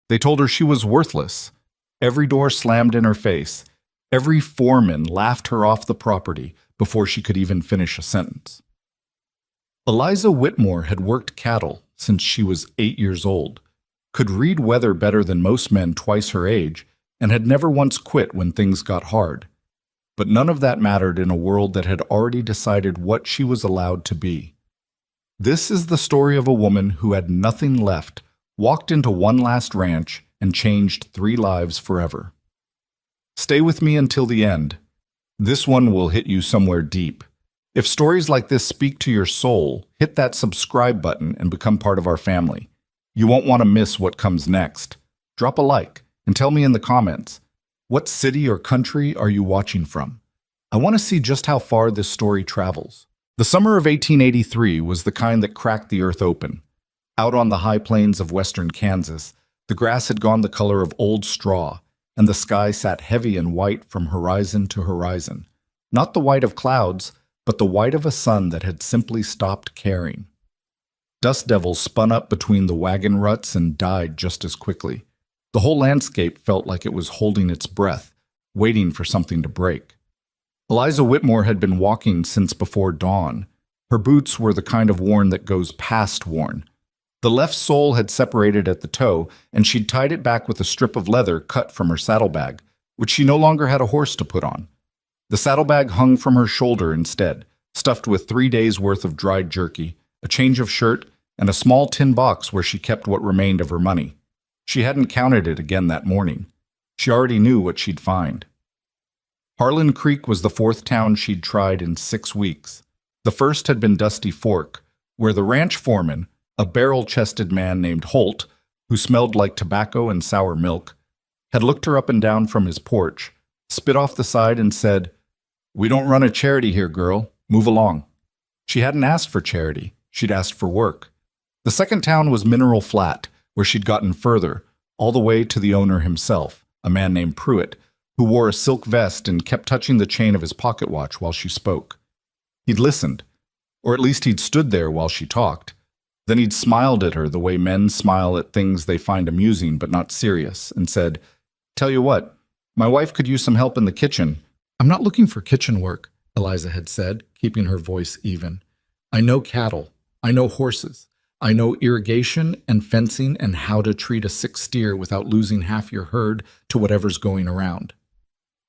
They told her she was worthless. Every door slammed in her face. Every foreman laughed her off the property before she could even finish a sentence. Eliza Whitmore had worked cattle since she was 8 years old, could read weather better than most men twice her age, and had never once quit when things got hard. But none of that mattered in a world that had already decided what she was allowed to be. This is the story of a woman who had nothing left, walked into one last ranch, and changed 3 lives forever. Stay with me until the end. This one will hit you somewhere deep. If stories like this speak to your soul, hit that subscribe button and become part of our family. You won't want to miss what comes next. Drop a like and tell me in the comments, what city or country are you watching from? I want to see just how far this story travels. The summer of 1883 was the kind that cracked the earth open. Out on the high plains of western Kansas, the grass had gone the color of old straw, and the sky sat heavy and white from horizon to horizon. Not the white of clouds, but the white of a sun that had simply stopped caring. Dust devils spun up between the wagon ruts and died just as quickly. The whole landscape felt like it was holding its breath, waiting for something to break. Eliza Whitmore had been walking since before dawn. Her boots were the kind of worn that goes past worn. The left sole had separated at the toe, and she'd tied it back with a strip of leather cut from her saddlebag, which she no longer had a horse to put on. The saddlebag hung from her shoulder instead, stuffed with 3 days' worth of dried jerky, a change of shirt, and a small tin box where she kept what remained of her money. She hadn't counted it again that morning. She already knew what she'd find. Harlan Creek was the 4th town she'd tried in 6 weeks. The first had been Dusty Fork, where the ranch foreman, a barrel-chested man named Holt, who smelled like tobacco and sour milk, had looked her up and down from his porch, spit off the side and said, "We don't run a charity here, girl. Move along." She hadn't asked for charity. She'd asked for work. The second town was Mineral Flat, where she'd gotten further, all the way to the owner himself, a man named Pruitt, who wore a silk vest and kept touching the chain of his pocket watch while she spoke. He'd listened, or at least he'd stood there while she talked. Then he'd smiled at her the way men smile at things they find amusing but not serious, and said, "Tell you what, my wife could use some help in the kitchen." "I'm not looking for kitchen work," Eliza had said, keeping her voice even. "I know cattle. I know horses. I know irrigation and fencing and how to treat a sick steer without losing half your herd to whatever's going around."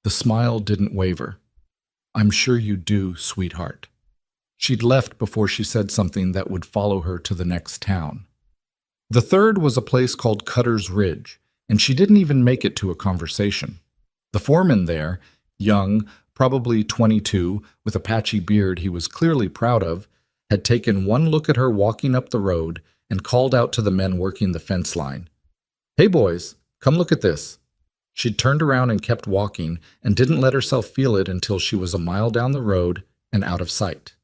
The smile didn't waver. "I'm sure you do, sweetheart." She'd left before she said something that would follow her to the next town. The third was a place called Cutter's Ridge, and she didn't even make it to a conversation. The foreman there, young, probably 22, with a patchy beard he was clearly proud of, had taken one look at her walking up the road and called out to the men working the fence line, "Hey boys, come look at this." She'd turned around and kept walking and didn't let herself feel it until she was a mile down the road and out of sight.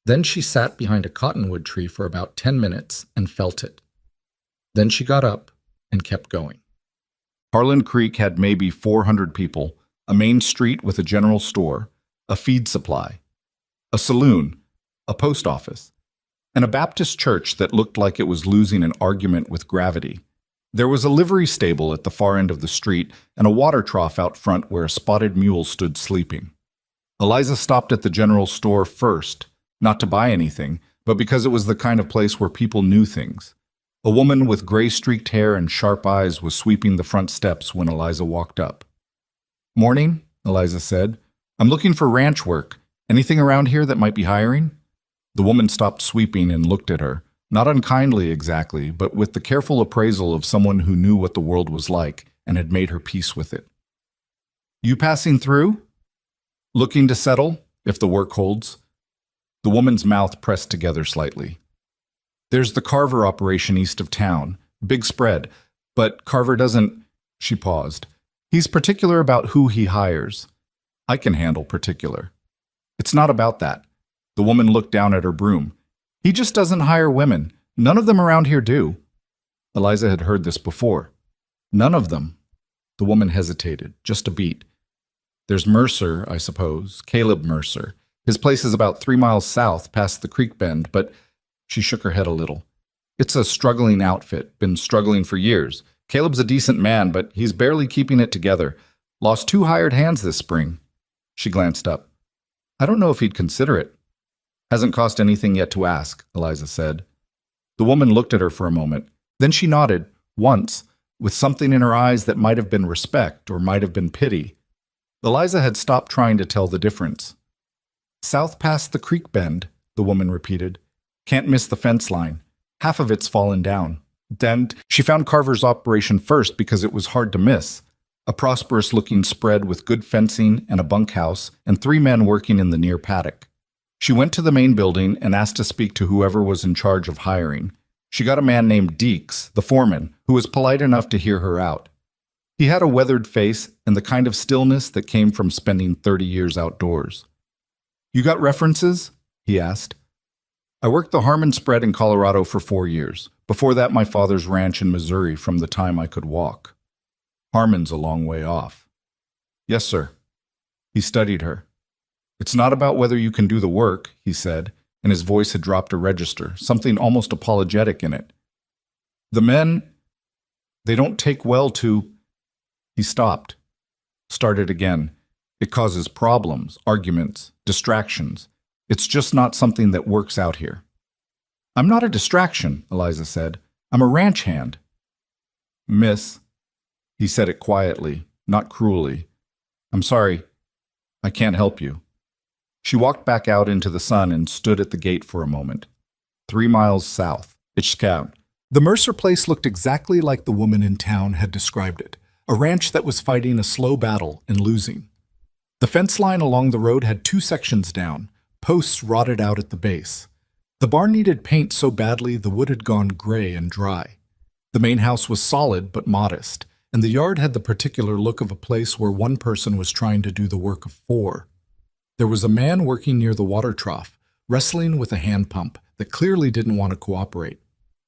Then she sat behind a cottonwood tree for about 10 minutes and felt it. Then she got up and kept going. Harlan Creek had maybe 400 people, a main street with a general store, a feed supply, a saloon, a post office, and a Baptist church that looked like it was losing an argument with gravity. There was a livery stable at the far end of the street and a water trough out front where a spotted mule stood sleeping. Eliza stopped at the general store first, not to buy anything, but because it was the kind of place where people knew things. A woman with gray-streaked hair and sharp eyes was sweeping the front steps when Eliza walked up. "Morning," Eliza said. "I'm looking for ranch work. Anything around here that might be hiring?" The woman stopped sweeping and looked at her, not unkindly exactly, but with the careful appraisal of someone who knew what the world was like and had made her peace with it. "You passing through? Looking to settle, if the work holds?" The woman's mouth pressed together slightly. "There's the Carver operation east of town. Big spread. But Carver doesn't—" She paused. "He's particular about who he hires. I can handle particular." "It's not about that." The woman looked down at her broom. "He just doesn't hire women. None of them around here do." Eliza had heard this before. "None of them." The woman hesitated, just a beat. "There's Mercer, I suppose, Caleb Mercer. His place is about 3 miles south, past the creek bend, but—" She shook her head a little. "It's a struggling outfit, been struggling for years. Caleb's a decent man, but he's barely keeping it together. Lost 2 hired hands this spring. She glanced up. I don't know if he'd consider it. Hasn't cost anything yet to ask, Eliza said. The woman looked at her for a moment. Then she nodded, once, with something in her eyes that might have been respect or might have been pity. Eliza had stopped trying to tell the difference. South past the creek bend, the woman repeated. Can't miss the fence line. Half of it's fallen down. Then she found Carver's operation first because it was hard to miss. A prosperous-looking spread with good fencing and a bunkhouse and 3 men working in the near paddock. She went to the main building and asked to speak to whoever was in charge of hiring. She got a man named Deeks, the foreman, who was polite enough to hear her out. He had a weathered face and the kind of stillness that came from spending 30 years outdoors. You got references? He asked. I worked the Harmon spread in Colorado for 4 years. Before that, my father's ranch in Missouri from the time I could walk. Harmon's a long way off. Yes, sir. He studied her. It's not about whether you can do the work, he said, and his voice had dropped a register, something almost apologetic in it. The men, they don't take well to... He stopped. Started again. It causes problems, arguments, distractions. It's just not something that works out here. I'm not a distraction, Eliza said. I'm a ranch hand. Miss, he said it quietly, not cruelly. I'm sorry. I can't help you. She walked back out into the sun and stood at the gate for a moment. 3 miles south, Ichscout. The Mercer place looked exactly like the woman in town had described it, a ranch that was fighting a slow battle and losing. The fence line along the road had 2 sections down, posts rotted out at the base. The barn needed paint so badly the wood had gone gray and dry. The main house was solid but modest, and the yard had the particular look of a place where one person was trying to do the work of 4. There was a man working near the water trough, wrestling with a hand pump that clearly didn't want to cooperate.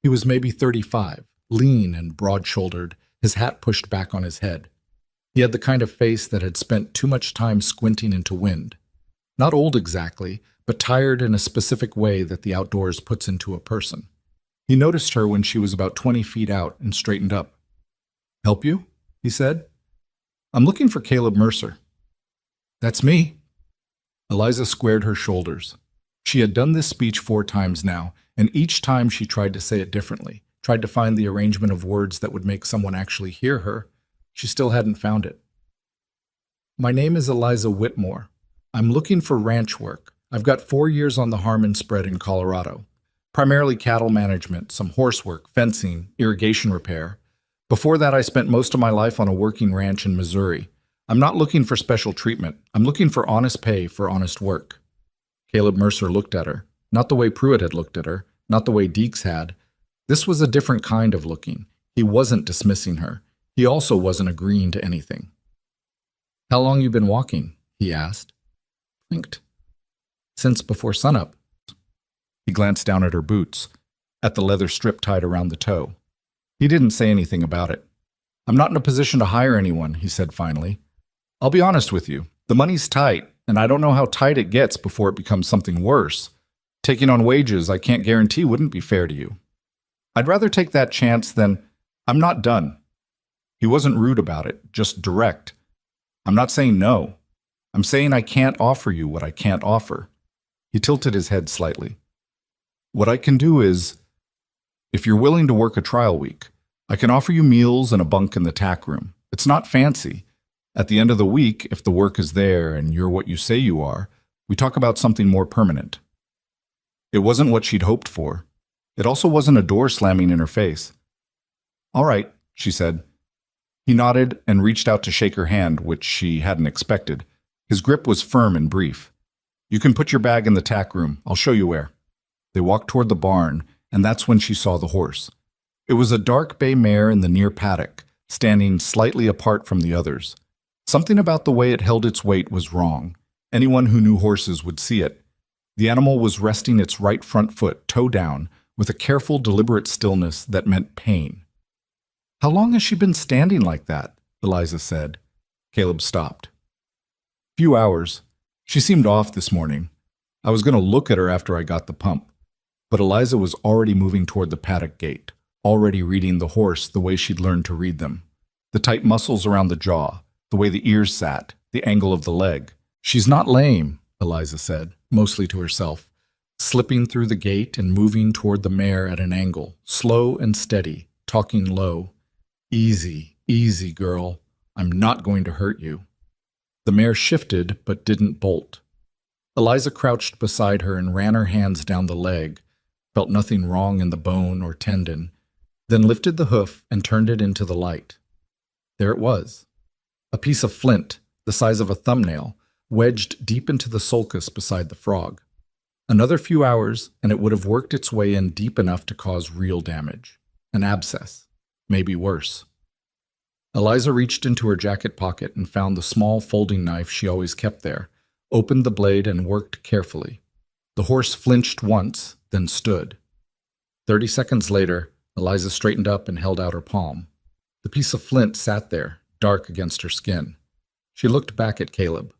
He was maybe 35, lean and broad-shouldered, his hat pushed back on his head. He had the kind of face that had spent too much time squinting into wind. Not old exactly, but tired in a specific way that the outdoors puts into a person. He noticed her when she was about 20 feet out and straightened up. Help you? He said. I'm looking for Caleb Mercer. That's me. Eliza squared her shoulders. She had done this speech 4 times now, and each time she tried to say it differently, tried to find the arrangement of words that would make someone actually hear her. She still hadn't found it. My name is Eliza Whitmore. I'm looking for ranch work. I've got 4 years on the Harmon spread in Colorado. Primarily cattle management, some horse work, fencing, irrigation repair. Before that, I spent most of my life on a working ranch in Missouri. I'm not looking for special treatment. I'm looking for honest pay for honest work. Caleb Mercer looked at her, not the way Pruitt had looked at her, not the way Deeks had. This was a different kind of looking. He wasn't dismissing her. He also wasn't agreeing to anything. How long you been walking? He asked. Blinked. Since before sunup. He glanced down at her boots, at the leather strip tied around the toe. He didn't say anything about it. I'm not in a position to hire anyone, he said finally. I'll be honest with you. The money's tight, and I don't know how tight it gets before it becomes something worse. Taking on wages I can't guarantee wouldn't be fair to you. I'd rather take that chance than... I'm not done. He wasn't rude about it, just direct. I'm not saying no. I'm saying I can't offer you what I can't offer. He tilted his head slightly. What I can do is, if you're willing to work a trial week, I can offer you meals and a bunk in the tack room. It's not fancy. At the end of the week, if the work is there and you're what you say you are, we talk about something more permanent. It wasn't what she'd hoped for. It also wasn't a door slamming in her face. All right, she said. He nodded and reached out to shake her hand, which she hadn't expected. His grip was firm and brief. You can put your bag in the tack room. I'll show you where. They walked toward the barn, and that's when she saw the horse. It was a dark bay mare in the near paddock, standing slightly apart from the others. Something about the way it held its weight was wrong. Anyone who knew horses would see it. The animal was resting its right front foot, toe down, with a careful, deliberate stillness that meant pain. How long has she been standing like that? Eliza said. Caleb stopped. Few hours. She seemed off this morning. I was going to look at her after I got the pump. But Eliza was already moving toward the paddock gate, already reading the horse the way she'd learned to read them. The tight muscles around the jaw, the way the ears sat, the angle of the leg. "She's not lame," Eliza said, mostly to herself, slipping through the gate and moving toward the mare at an angle, slow and steady, talking low. "Easy, easy, girl. I'm not going to hurt you." The mare shifted but didn't bolt. Eliza crouched beside her and ran her hands down the leg, felt nothing wrong in the bone or tendon, then lifted the hoof and turned it into the light. There it was, a piece of flint, the size of a thumbnail, wedged deep into the sulcus beside the frog. Another few hours, and it would have worked its way in deep enough to cause real damage. An abscess, maybe worse. Eliza reached into her jacket pocket and found the small folding knife she always kept there, opened the blade and worked carefully. The horse flinched once, then stood. 30 seconds later, Eliza straightened up and held out her palm. The piece of flint sat there, dark against her skin. She looked back at Caleb.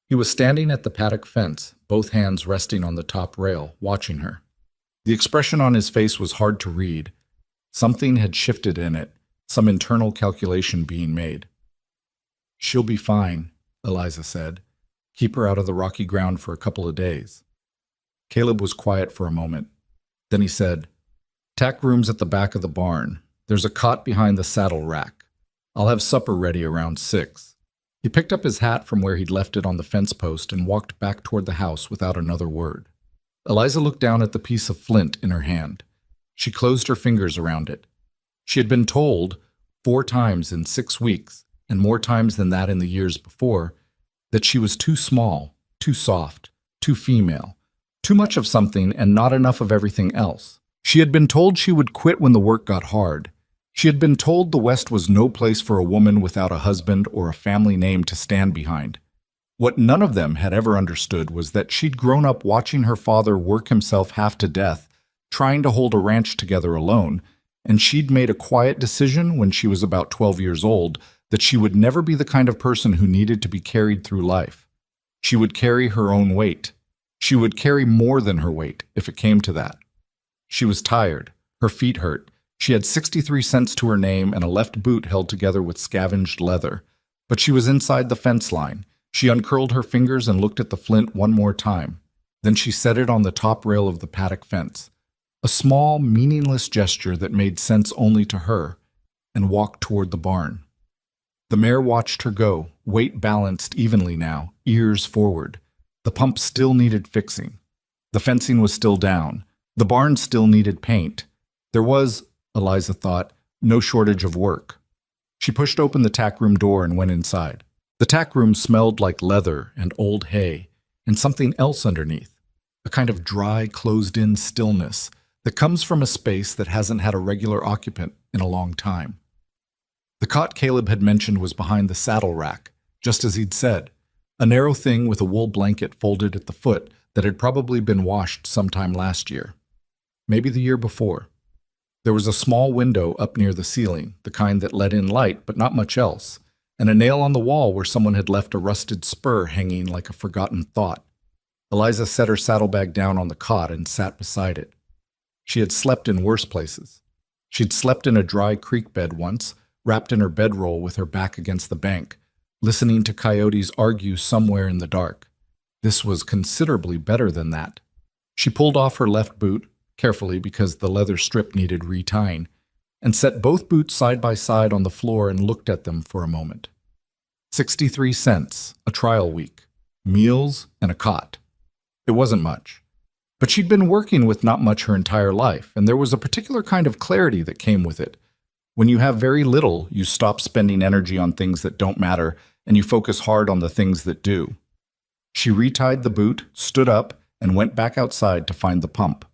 He was standing at the paddock fence, both hands resting on the top rail, watching her. The expression on his face was hard to read. Something had shifted in it, some internal calculation being made. "She'll be fine," Eliza said. "Keep her out of the rocky ground for a couple of days." Caleb was quiet for a moment. Then he said, "Tack room's at the back of the barn. There's a cot behind the saddle rack. I'll have supper ready around 6. He picked up his hat from where he'd left it on the fence post and walked back toward the house without another word. Eliza looked down at the piece of flint in her hand. She closed her fingers around it. She had been told 4 times in 6 weeks, and more times than that in the years before, that she was too small, too soft, too female, too much of something and not enough of everything else. She had been told she would quit when the work got hard. She had been told the West was no place for a woman without a husband or a family name to stand behind. What none of them had ever understood was that she'd grown up watching her father work himself half to death, trying to hold a ranch together alone, and she'd made a quiet decision when she was about 12 years old that she would never be the kind of person who needed to be carried through life. She would carry her own weight. She would carry more than her weight, if it came to that. She was tired. Her feet hurt. She had 63 cents to her name and a left boot held together with scavenged leather. But she was inside the fence line. She uncurled her fingers and looked at the flint one more time. Then she set it on the top rail of the paddock fence. A small, meaningless gesture that made sense only to her, and walked toward the barn. The mare watched her go, weight balanced evenly now, ears forward. The pump still needed fixing. The fencing was still down. The barn still needed paint. There was, Eliza thought, no shortage of work. She pushed open the tack room door and went inside. The tack room smelled like leather and old hay, and something else underneath, a kind of dry, closed-in stillness that comes from a space that hasn't had a regular occupant in a long time. The cot Caleb had mentioned was behind the saddle rack, just as he'd said, a narrow thing with a wool blanket folded at the foot that had probably been washed sometime last year, maybe the year before. There was a small window up near the ceiling, the kind that let in light but not much else, and a nail on the wall where someone had left a rusted spur hanging like a forgotten thought. Eliza set her saddlebag down on the cot and sat beside it. She had slept in worse places. She'd slept in a dry creek bed once, wrapped in her bedroll with her back against the bank, listening to coyotes argue somewhere in the dark. This was considerably better than that. She pulled off her left boot, carefully because the leather strip needed retying, and set both boots side by side on the floor and looked at them for a moment. 63 cents, a trial week, meals, and a cot. It wasn't much. But she'd been working with not much her entire life, and there was a particular kind of clarity that came with it. When you have very little, you stop spending energy on things that don't matter, and you focus hard on the things that do. She retied the boot, stood up, and went back outside to find the pump.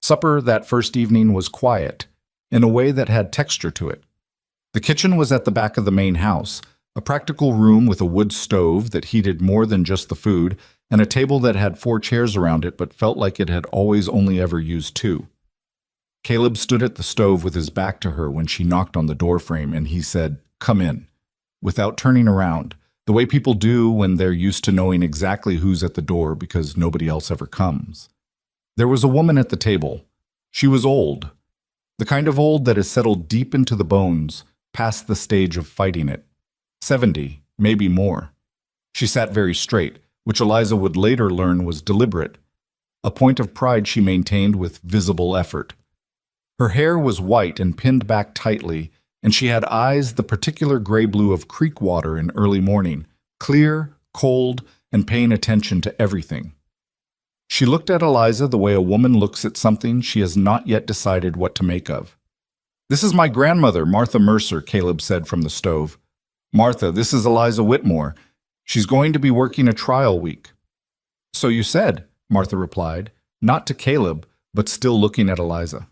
Supper that first evening was quiet, in a way that had texture to it. The kitchen was at the back of the main house, a practical room with a wood stove that heated more than just the food, and a table that had 4 chairs around it but felt like it had always only ever used 2. Caleb stood at the stove with his back to her when she knocked on the doorframe, and he said, "Come in," without turning around, the way people do when they're used to knowing exactly who's at the door because nobody else ever comes. There was a woman at the table. She was old. The kind of old that has settled deep into the bones, past the stage of fighting it. 70, maybe more. She sat very straight, which Eliza would later learn was deliberate, a point of pride she maintained with visible effort. Her hair was white and pinned back tightly, and she had eyes the particular gray-blue of creek water in early morning, clear, cold, and paying attention to everything. She looked at Eliza the way a woman looks at something she has not yet decided what to make of. "This is my grandmother, Martha Mercer," Caleb said from the stove. "Martha, this is Eliza Whitmore. She's going to be working a trial week." "So you said," Martha replied, not to Caleb, but still looking at Eliza.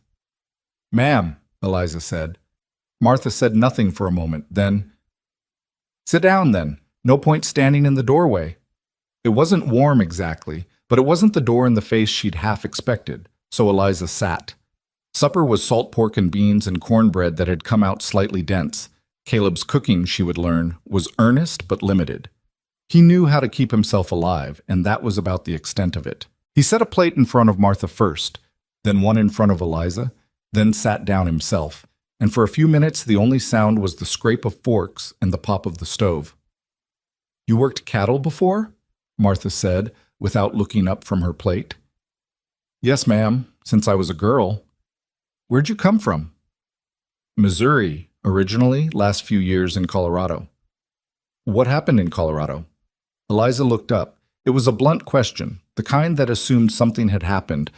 "Ma'am," Eliza said. Martha said nothing for a moment, then, "Sit down, then. No point standing in the doorway." It wasn't warm exactly, but it wasn't the door in the face she'd half expected, so Eliza sat. Supper was salt pork and beans and cornbread that had come out slightly dense. Caleb's cooking, she would learn, was earnest but limited. He knew how to keep himself alive, and that was about the extent of it. He set a plate in front of Martha first, then one in front of Eliza, then sat down himself, and for a few minutes the only sound was the scrape of forks and the pop of the stove. "You worked cattle before?" Martha said, without looking up from her plate. "Yes, ma'am, since I was a girl." "Where'd you come from?" "Missouri, originally, last few years in Colorado." "What happened in Colorado?" Eliza looked up. It was a blunt question, the kind that assumed something had happened,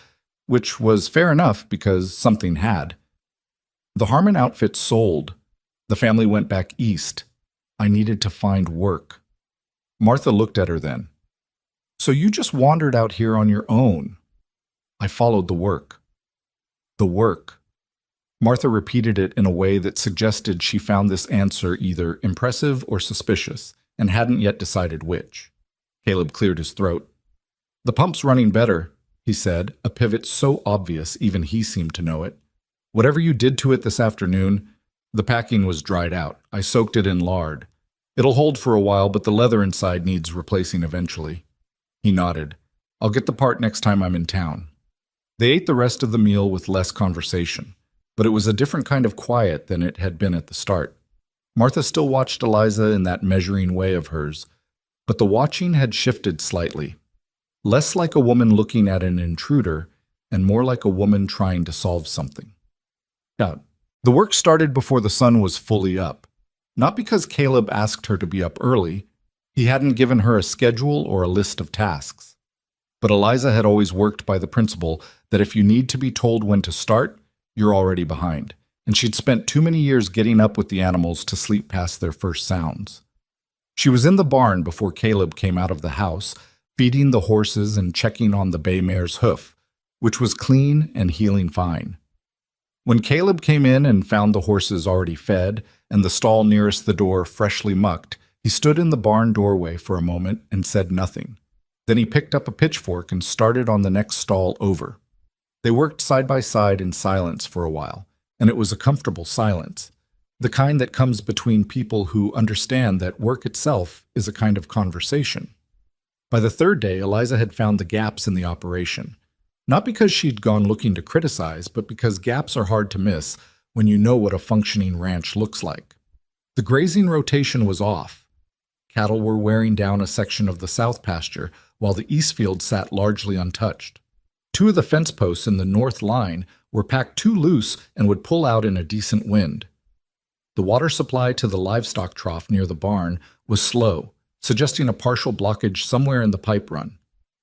which was fair enough because something had. "The Harmon outfit sold. The family went back east. I needed to find work." Martha looked at her then. "So you just wandered out here on your own?" "I followed the work." "The work." Martha repeated it in a way that suggested she found this answer either impressive or suspicious, and hadn't yet decided which. Caleb cleared his throat. "The pump's running better," he said, a pivot so obvious even he seemed to know it. "Whatever you did to it this afternoon, the packing was dried out. I soaked it in lard. It'll hold for a while, but the leather inside needs replacing eventually." He nodded. "I'll get the part next time I'm in town." They ate the rest of the meal with less conversation, but it was a different kind of quiet than it had been at the start. Martha still watched Eliza in that measuring way of hers, but the watching had shifted slightly. Less like a woman looking at an intruder, and more like a woman trying to solve something. The work started before the sun was fully up. Not because Caleb asked her to be up early. He hadn't given her a schedule or a list of tasks. But Eliza had always worked by the principle that if you need to be told when to start, you're already behind, and she'd spent too many years getting up with the animals to sleep past their first sounds. She was in the barn before Caleb came out of the house, feeding the horses and checking on the bay mare's hoof, which was clean and healing fine. When Caleb came in and found the horses already fed and the stall nearest the door freshly mucked, he stood in the barn doorway for a moment and said nothing. Then he picked up a pitchfork and started on the next stall over. They worked side by side in silence for a while, and it was a comfortable silence, the kind that comes between people who understand that work itself is a kind of conversation. By the third day, Eliza had found the gaps in the operation. Not because she'd gone looking to criticize, but because gaps are hard to miss when you know what a functioning ranch looks like. The grazing rotation was off. Cattle were wearing down a section of the south pasture, while the east field sat largely untouched. Two of the fence posts in the north line were packed too loose and would pull out in a decent wind. The water supply to the livestock trough near the barn was slow, suggesting a partial blockage somewhere in the pipe run.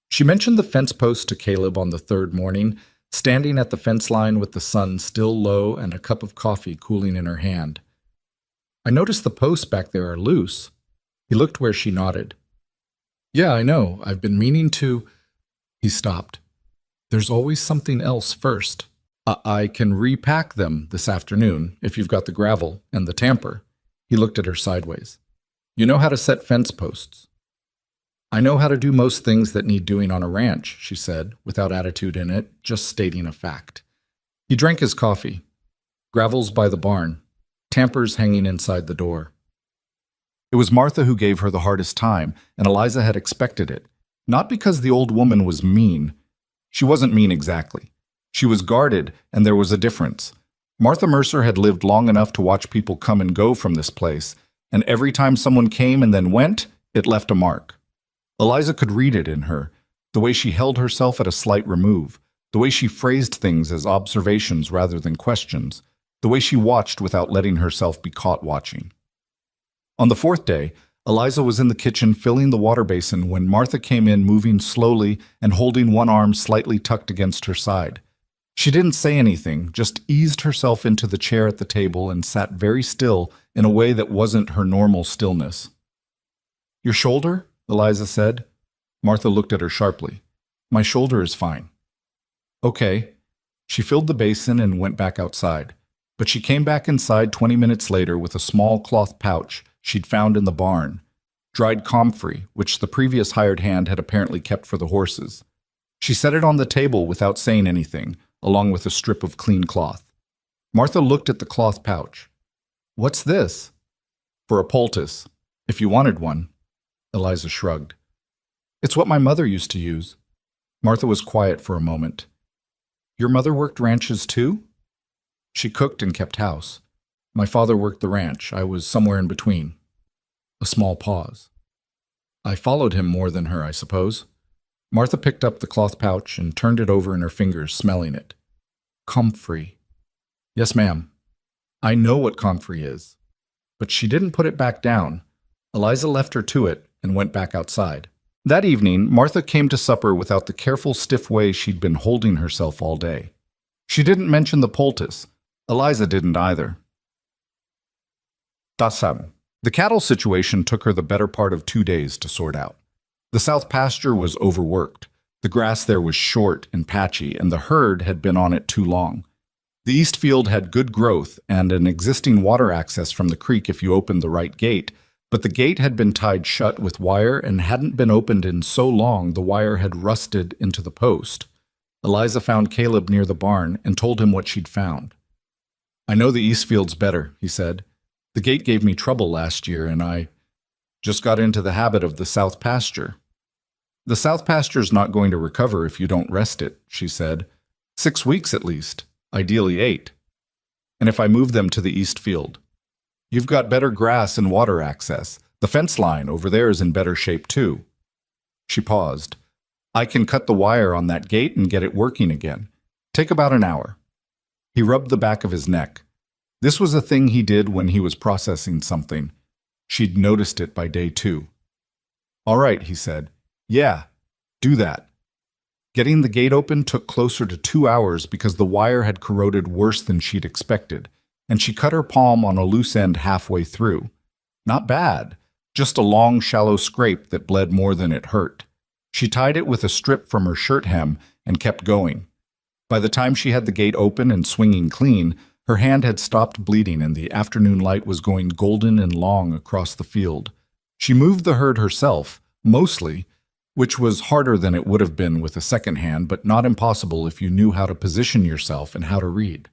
She mentioned the fence post to Caleb on the third morning, standing at the fence line with the sun still low and a cup of coffee cooling in her hand. "I noticed the posts back there are loose." He looked where she nodded. "Yeah, I know. I've been meaning to—" He stopped. "There's always something else first. I can repack them this afternoon, if you've got the gravel and the tamper." He looked at her sideways. "You know how to set fence posts." "I know how to do most things that need doing on a ranch," she said, without attitude in it, just stating a fact. He drank his coffee. "Gravel's by the barn. Tamper's hanging inside the door." It was Martha who gave her the hardest time, and Eliza had expected it. Not because the old woman was mean. She wasn't mean exactly. She was guarded, and there was a difference. Martha Mercer had lived long enough to watch people come and go from this place, and every time someone came and then went, it left a mark. Eliza could read it in her, the way she held herself at a slight remove, the way she phrased things as observations rather than questions, the way she watched without letting herself be caught watching. On the fourth day, Eliza was in the kitchen filling the water basin when Martha came in moving slowly and holding one arm slightly tucked against her side. She didn't say anything, just eased herself into the chair at the table and sat very still in a way that wasn't her normal stillness. "Your shoulder?" Eliza said. Martha looked at her sharply. "My shoulder is fine." "Okay." She filled the basin and went back outside. But she came back inside 20 minutes later with a small cloth pouch she'd found in the barn, dried comfrey, which the previous hired hand had apparently kept for the horses. She set it on the table without saying anything, along with a strip of clean cloth. Martha looked at the cloth pouch. "What's this?" "For a poultice, if you wanted one." Eliza shrugged. "It's what my mother used to use." Martha was quiet for a moment. "Your mother worked ranches too?" "She cooked and kept house. My father worked the ranch. I was somewhere in between." A small pause. "I followed him more than her, I suppose." Martha picked up the cloth pouch and turned it over in her fingers, smelling it. "Comfrey." "Yes, ma'am. I know what comfrey is." But she didn't put it back down. Eliza left her to it and went back outside. That evening, Martha came to supper without the careful, stiff way she'd been holding herself all day. She didn't mention the poultice. Eliza didn't either. Tasam. The cattle situation took her the better part of 2 days to sort out. The south pasture was overworked. The grass there was short and patchy, and the herd had been on it too long. The east field had good growth and an existing water access from the creek if you opened the right gate, but the gate had been tied shut with wire and hadn't been opened in so long the wire had rusted into the post. Eliza found Caleb near the barn and told him what she'd found. "I know the east field's better," he said. "The gate gave me trouble last year, and I just got into the habit of the south pasture." "The south pasture's not going to recover if you don't rest it," she said. 6 weeks at least, ideally 8. "And if I move them to the east field?" "You've got better grass and water access. The fence line over there is in better shape too." She paused. "I can cut the wire on that gate and get it working again. Take about an hour." He rubbed the back of his neck. This was a thing he did when he was processing something. She'd noticed it by day 2. "All right," he said. "Yeah, do that." Getting the gate open took closer to 2 hours because the wire had corroded worse than she'd expected, and she cut her palm on a loose end halfway through. Not bad, just a long, shallow scrape that bled more than it hurt. She tied it with a strip from her shirt hem and kept going. By the time she had the gate open and swinging clean, her hand had stopped bleeding and the afternoon light was going golden and long across the field. She moved the herd herself, mostly, which was harder than it would have been with a second hand, but not impossible if you knew how to position yourself and how to read.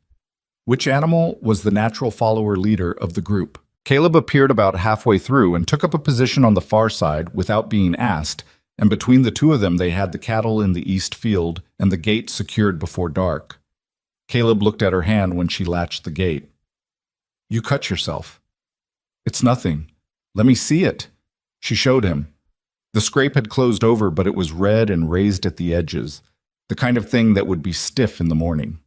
Which animal was the natural follower leader of the group? Caleb appeared about halfway through and took up a position on the far side without being asked, and between the two of them they had the cattle in the east field and the gate secured before dark. Caleb looked at her hand when she latched the gate. "You cut yourself." "It's nothing. Let me see it." She showed him. The scrape had closed over, but it was red and raised at the edges, the kind of thing that would be stiff in the morning.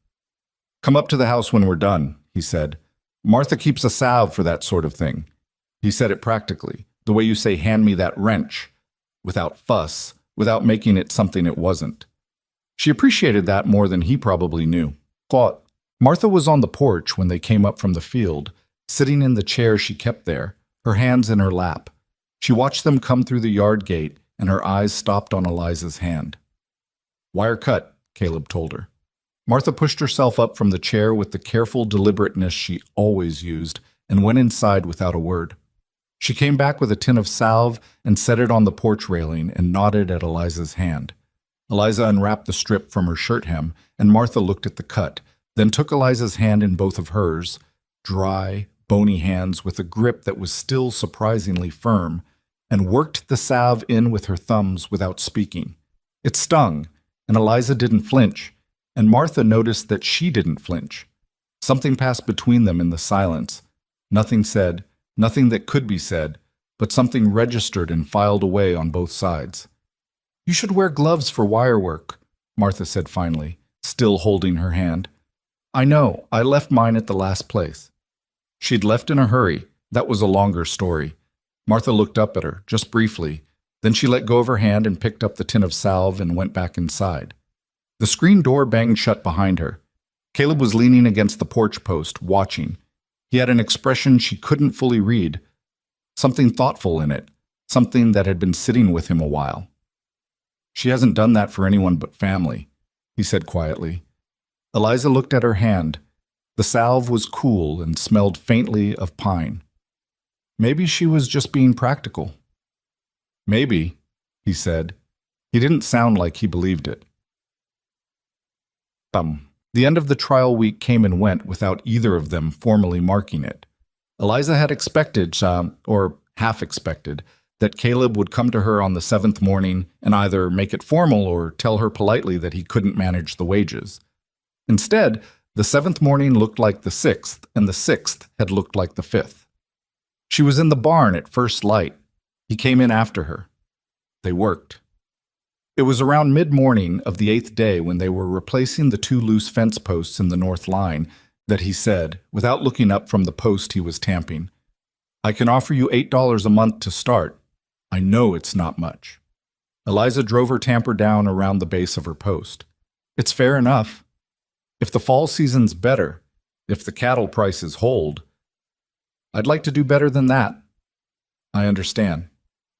"Come up to the house when we're done," he said. "Martha keeps a salve for that sort of thing." He said it practically, the way you say, "Hand me that wrench," without fuss, without making it something it wasn't. She appreciated that more than he probably knew. Thought. Martha was on the porch when they came up from the field, sitting in the chair she kept there, her hands in her lap. She watched them come through the yard gate, and her eyes stopped on Eliza's hand. "Wire cut," Caleb told her. Martha pushed herself up from the chair with the careful deliberateness she always used and went inside without a word. She came back with a tin of salve and set it on the porch railing and nodded at Eliza's hand. Eliza unwrapped the strip from her shirt hem, and Martha looked at the cut, then took Eliza's hand in both of hers, dry, bony hands with a grip that was still surprisingly firm, and worked the salve in with her thumbs without speaking. It stung, and Eliza didn't flinch, and Martha noticed that she didn't flinch. Something passed between them in the silence. Nothing said, nothing that could be said, but something registered and filed away on both sides. "You should wear gloves for wire work," Martha said finally, still holding her hand. "I know, I left mine at the last place." She'd left in a hurry. That was a longer story. Martha looked up at her, just briefly. Then she let go of her hand and picked up the tin of salve and went back inside. The screen door banged shut behind her. Caleb was leaning against the porch post, watching. He had an expression she couldn't fully read. Something thoughtful in it. Something that had been sitting with him a while. "She hasn't done that for anyone but family," he said quietly. Eliza looked at her hand. The salve was cool and smelled faintly of pine. Maybe she was just being practical. "Maybe," he said. He didn't sound like he believed it. The end of the trial week came and went without either of them formally marking it. Eliza had expected, or half expected, that Caleb would come to her on the 7th morning and either make it formal or tell her politely that he couldn't manage the wages. Instead, the 7th morning looked like the 6th, and the 6th had looked like the 5th. She was in the barn at first light. He came in after her. They worked. It was around mid-morning of the 8th day when they were replacing the 2 loose fence posts in the north line that he said, without looking up from the post he was tamping, "I can offer you $8 a month to start. I know it's not much." Eliza drove her tamper down around the base of her post. "It's fair enough. If the fall season's better, if the cattle prices hold, I'd like to do better than that." "I understand."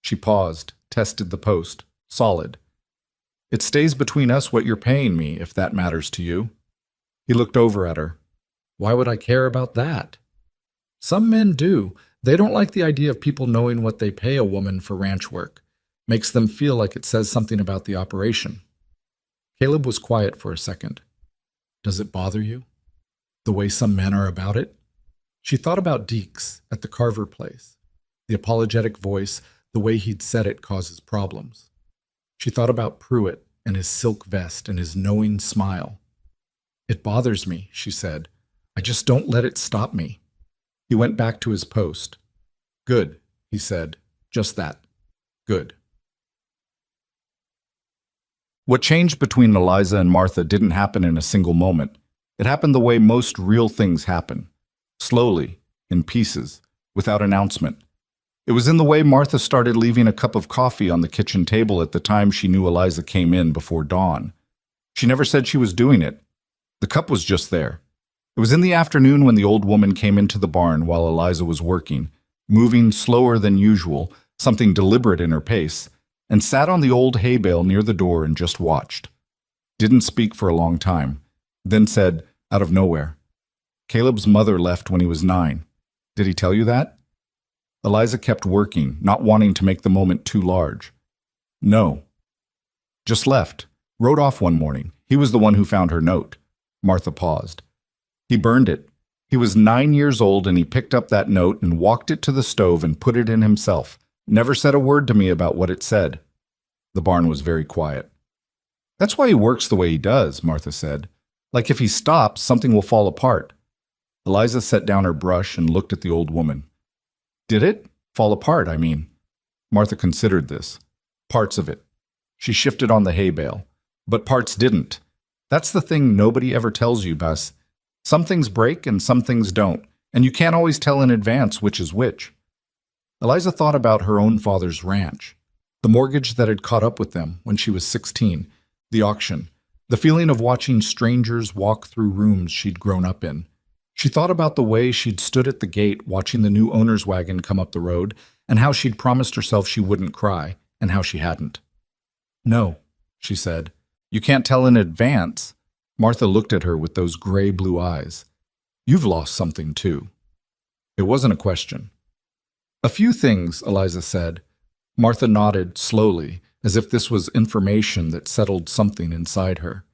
She paused, tested the post. Solid. "It stays between us what you're paying me, if that matters to you." He looked over at her. "Why would I care about that?" "Some men do. They don't like the idea of people knowing what they pay a woman for ranch work. Makes them feel like it says something about the operation." Caleb was quiet for a second. "Does it bother you? The way some men are about it?" She thought about Deeks at the Carver place. The apologetic voice, the way he'd said it causes problems. She thought about Pruitt and his silk vest and his knowing smile. "It bothers me," she said. "I just don't let it stop me." He went back to his post. "Good," he said. "Just that. Good." What changed between Eliza and Martha didn't happen in a single moment. It happened the way most real things happen. Slowly, in pieces, without announcement. It was in the way Martha started leaving a cup of coffee on the kitchen table at the time she knew Eliza came in before dawn. She never said she was doing it. The cup was just there. It was in the afternoon when the old woman came into the barn while Eliza was working, moving slower than usual, something deliberate in her pace, and sat on the old hay bale near the door and just watched. Didn't speak for a long time, then said, out of nowhere, "Caleb's mother left when he was 9. Did he tell you that?" Eliza kept working, not wanting to make the moment too large. "No. Just left. Rode off one morning. He was the one who found her note." Martha paused. "He burned it. He was 9 years old and he picked up that note and walked it to the stove and put it in himself. Never said a word to me about what it said." The barn was very quiet. "That's why he works the way he does," Martha said. "Like if he stops, something will fall apart." Eliza set down her brush and looked at the old woman. "Did it? Fall apart, I mean." Martha considered this. "Parts of it." She shifted on the hay bale. "But parts didn't. That's the thing nobody ever tells you, Bess. Some things break and some things don't, and you can't always tell in advance which is which." Eliza thought about her own father's ranch, the mortgage that had caught up with them when she was 16, the auction, the feeling of watching strangers walk through rooms she'd grown up in. She thought about the way she'd stood at the gate watching the new owner's wagon come up the road, and how she'd promised herself she wouldn't cry, and how she hadn't. "No," she said. "You can't tell in advance." Martha looked at her with those gray-blue eyes. "You've lost something, too." It wasn't a question. "A few things," Eliza said. Martha nodded slowly, as if this was information that settled something inside her.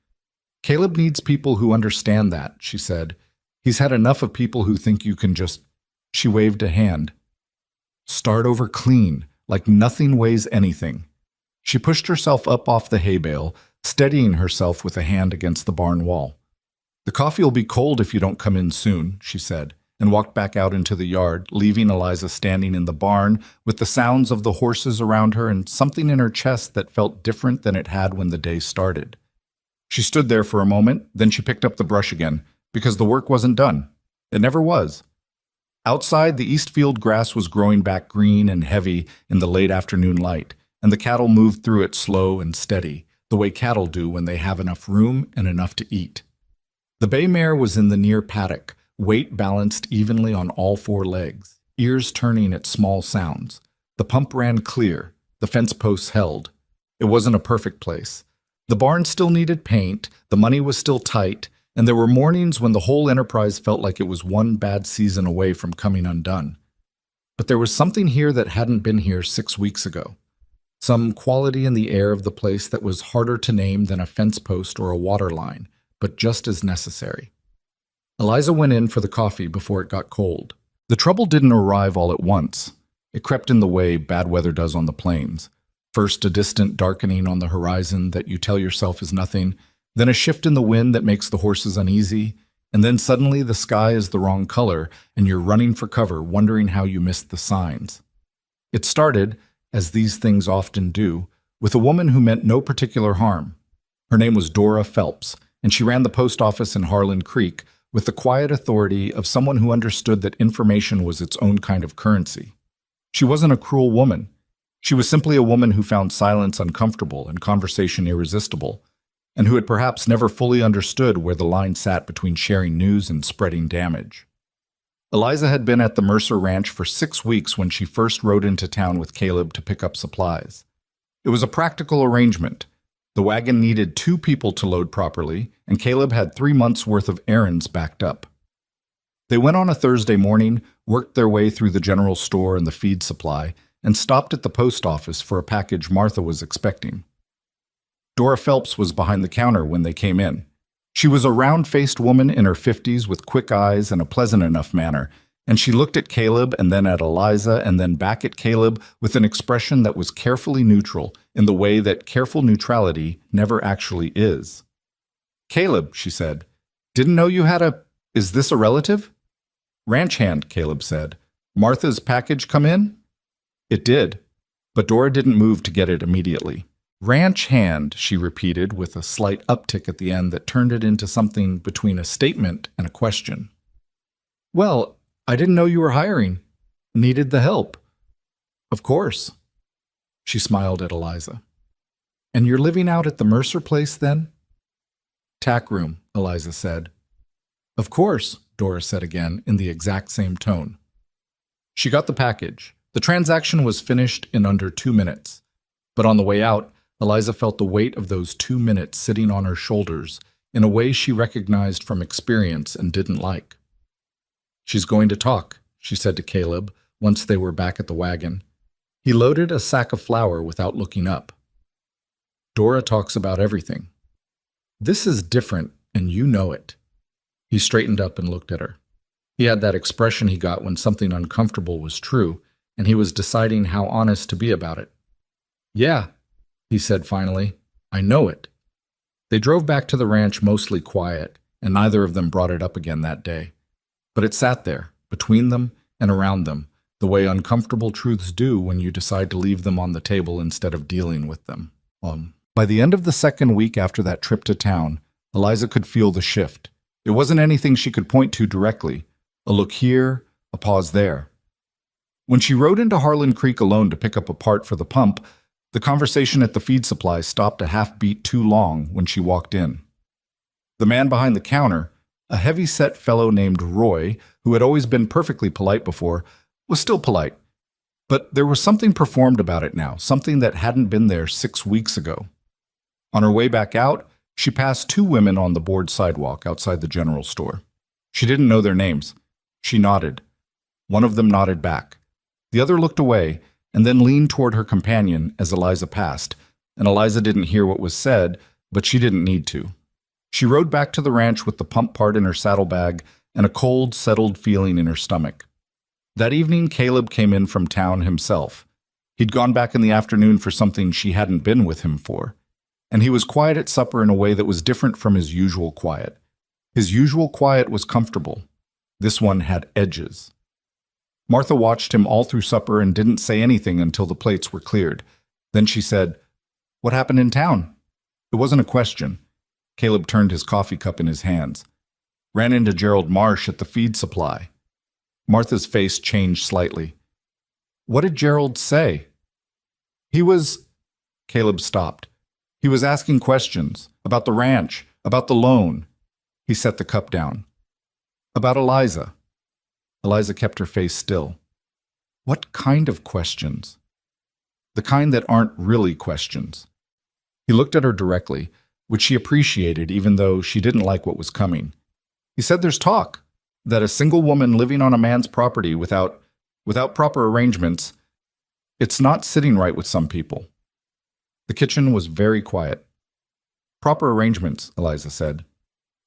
"Caleb needs people who understand that," she said. "He's had enough of people who think you can just—" She waved a hand. "Start over clean, like nothing weighs anything." She pushed herself up off the hay bale, steadying herself with a hand against the barn wall. "The coffee will be cold if you don't come in soon," she said, and walked back out into the yard, leaving Eliza standing in the barn with the sounds of the horses around her and something in her chest that felt different than it had when the day started. She stood there for a moment, then she picked up the brush again, because the work wasn't done. It never was. Outside, the east field grass was growing back green and heavy in the late afternoon light, and the cattle moved through it slow and steady, the way cattle do when they have enough room and enough to eat. The bay mare was in the near paddock, weight balanced evenly on all four legs, ears turning at small sounds. The pump ran clear, the fence posts held. It wasn't a perfect place. The barn still needed paint, the money was still tight, and there were mornings when the whole enterprise felt like it was one bad season away from coming undone. But there was something here that hadn't been here 6 weeks ago. Some quality in the air of the place that was harder to name than a fence post or a water line, but just as necessary. Eliza went in for the coffee before it got cold. The trouble didn't arrive all at once. It crept in the way bad weather does on the plains. First a distant darkening on the horizon that you tell yourself is nothing, then a shift in the wind that makes the horses uneasy, and then suddenly the sky is the wrong color and you're running for cover, wondering how you missed the signs. It started, as these things often do, with a woman who meant no particular harm. Her name was Dora Phelps, and she ran the post office in Harlan Creek with the quiet authority of someone who understood that information was its own kind of currency. She wasn't a cruel woman. She was simply a woman who found silence uncomfortable and conversation irresistible, and who had perhaps never fully understood where the line sat between sharing news and spreading damage. Eliza had been at the Mercer Ranch for 6 weeks when she first rode into town with Caleb to pick up supplies. It was a practical arrangement. The wagon needed 2 people to load properly, and Caleb had 3 months' worth of errands backed up. They went on a Thursday morning, worked their way through the general store and the feed supply, and stopped at the post office for a package Martha was expecting. Dora Phelps was behind the counter when they came in. She was a round-faced woman in her 50s with quick eyes and a pleasant enough manner, and she looked at Caleb and then at Eliza and then back at Caleb with an expression that was carefully neutral in the way that careful neutrality never actually is. "Caleb," she said, "didn't know you had a... Is this a relative?" "Ranch hand," Caleb said. "Martha's package come in?" It did, but Dora didn't move to get it immediately. "Ranch hand," she repeated with a slight uptick at the end that turned it into something between a statement and a question. "Well, I didn't know you were hiring. Needed the help." "Of course." She smiled at Eliza. "And you're living out at the Mercer place then?" "Tack room," Eliza said. "Of course," Dora said again in the exact same tone. She got the package. The transaction was finished in under 2 minutes. But on the way out, Eliza felt the weight of those 2 minutes sitting on her shoulders in a way she recognized from experience and didn't like. "She's going to talk," she said to Caleb once they were back at the wagon. He loaded a sack of flour without looking up. "Dora talks about everything. This is different, and you know it." He straightened up and looked at her. He had that expression he got when something uncomfortable was true, and he was deciding how honest to be about it. "Yeah," he said finally, "I know it." They drove back to the ranch mostly quiet, and neither of them brought it up again that day. But it sat there, between them and around them, the way uncomfortable truths do when you decide to leave them on the table instead of dealing with them. By the end of the second week after that trip to town, Eliza could feel the shift. It wasn't anything she could point to directly, a look here, a pause there. When she rode into Harlan Creek alone to pick up a part for the pump, the conversation at the feed supply stopped a half-beat too long when she walked in. The man behind the counter, a heavy-set fellow named Roy, who had always been perfectly polite before, was still polite. But there was something performed about it now, something that hadn't been there 6 weeks ago. On her way back out, she passed 2 women on the board sidewalk outside the general store. She didn't know their names. She nodded. One of them nodded back. The other looked away and then leaned toward her companion as Eliza passed, and Eliza didn't hear what was said, but she didn't need to. She rode back to the ranch with the pump part in her saddlebag and a cold, settled feeling in her stomach. That evening, Caleb came in from town himself. He'd gone back in the afternoon for something she hadn't been with him for, and he was quiet at supper in a way that was different from his usual quiet. His usual quiet was comfortable. This one had edges. Martha watched him all through supper and didn't say anything until the plates were cleared. Then she said, "What happened in town?" It wasn't a question. Caleb turned his coffee cup in his hands. "Ran into Gerald Marsh at the feed supply." Martha's face changed slightly. "What did Gerald say?" "He was—" Caleb stopped. "He was asking questions about the ranch, about the loan." He set the cup down. "About Eliza." Eliza kept her face still. "What kind of questions?" "The kind that aren't really questions." He looked at her directly, which she appreciated even though she didn't like what was coming. He said there's talk that a single woman living on a man's property without proper arrangements, it's not sitting right with some people. The kitchen was very quiet. "Proper arrangements," Eliza said.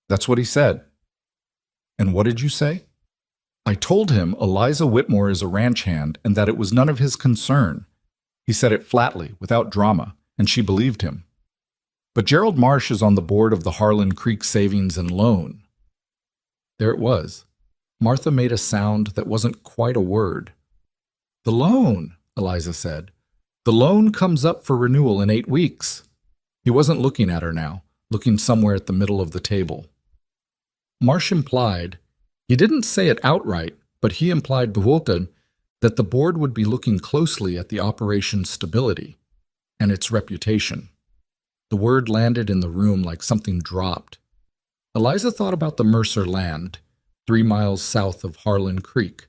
"That's what he said." "And what did you say?" "I told him Eliza Whitmore is a ranch hand and that it was none of his concern." He said it flatly, without drama, and she believed him. "But Gerald Marsh is on the board of the Harlan Creek Savings and Loan." There it was. Martha made a sound that wasn't quite a word. "The loan," Eliza said. "The loan comes up for renewal in 8 weeks." He wasn't looking at her now, looking somewhere at the middle of the table. Marsh implied, he didn't say it outright, but he implied bewildered that the board would be looking closely at the operation's stability and its reputation. The word landed in the room like something dropped. Eliza thought about the Mercer land, 3 miles south of Harlan Creek,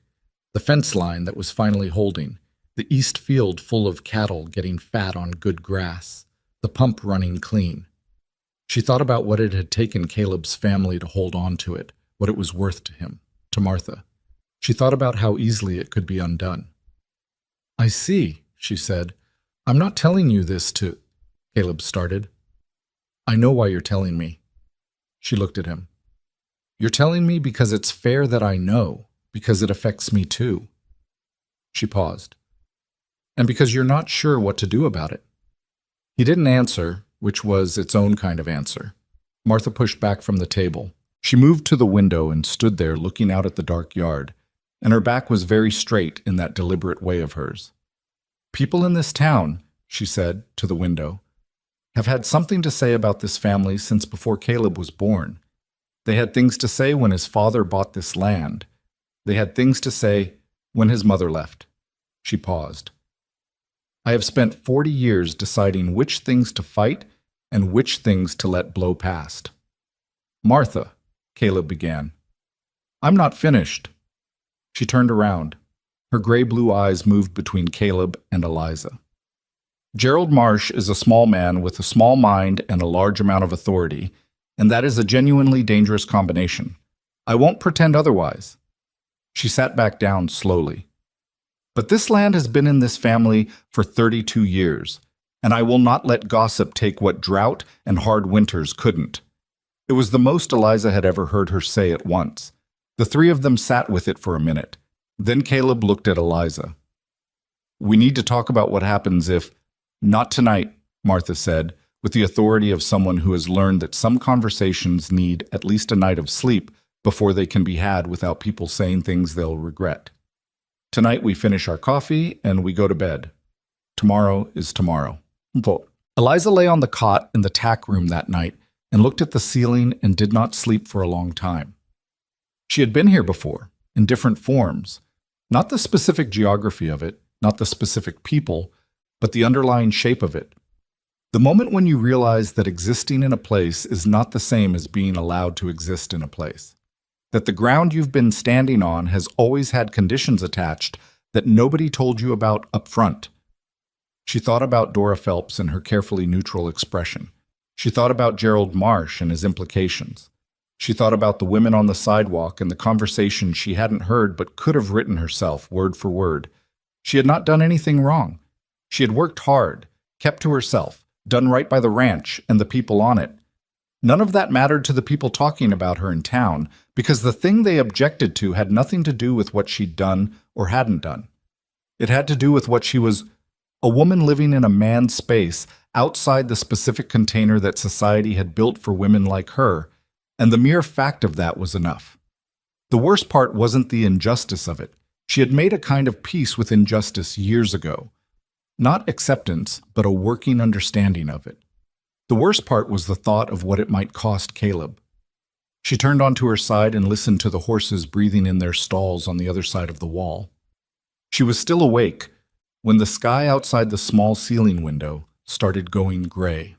the fence line that was finally holding, the east field full of cattle getting fat on good grass, the pump running clean. She thought about what it had taken Caleb's family to hold on to it, what it was worth to him, to Martha. She thought about how easily it could be undone. "I see," she said. "I'm not telling you this to—" Caleb started. "I know why you're telling me." She looked at him. "You're telling me because it's fair that I know, because it affects me too." She paused. "And because you're not sure what to do about it." He didn't answer, which was its own kind of answer. Martha pushed back from the table. She moved to the window and stood there looking out at the dark yard, and her back was very straight in that deliberate way of hers. "People in this town," she said, to the window, "have had something to say about this family since before Caleb was born. They had things to say when his father bought this land. They had things to say when his mother left." She paused. "I have spent 40 years deciding which things to fight and which things to let blow past." "Martha," Caleb began. "I'm not finished." She turned around. Her gray-blue eyes moved between Caleb and Eliza. "Gerald Marsh is a small man with a small mind and a large amount of authority, and that is a genuinely dangerous combination. I won't pretend otherwise." She sat back down slowly. "But this land has been in this family for 32 years, and I will not let gossip take what drought and hard winters couldn't." It was the most Eliza had ever heard her say at once. The three of them sat with it for a minute. Then Caleb looked at Eliza. "We need to talk about what happens if—" "Not tonight," Martha said, with the authority of someone who has learned that some conversations need at least a night of sleep before they can be had without people saying things they'll regret. "Tonight we finish our coffee and we go to bed. Tomorrow is tomorrow." Eliza lay on the cot in the tack room that night and looked at the ceiling and did not sleep for a long time. She had been here before, in different forms, not the specific geography of it, not the specific people, but the underlying shape of it. The moment when you realize that existing in a place is not the same as being allowed to exist in a place. That the ground you've been standing on has always had conditions attached that nobody told you about up front. She thought about Dora Phelps and her carefully neutral expression. She thought about Gerald Marsh and his implications. She thought about the women on the sidewalk and the conversation she hadn't heard but could have written herself, word for word. She had not done anything wrong. She had worked hard, kept to herself, done right by the ranch and the people on it. None of that mattered to the people talking about her in town, because the thing they objected to had nothing to do with what she'd done or hadn't done. It had to do with what she was, a woman living in a man's space outside the specific container that society had built for women like her, And the mere fact of that was enough. The worst part wasn't the injustice of it. She had made a kind of peace with injustice years ago. Not acceptance, but a working understanding of it. The worst part was the thought of what it might cost Caleb. She turned onto her side and listened to the horses breathing in their stalls on the other side of the wall. She was still awake when the sky outside the small ceiling window started going gray.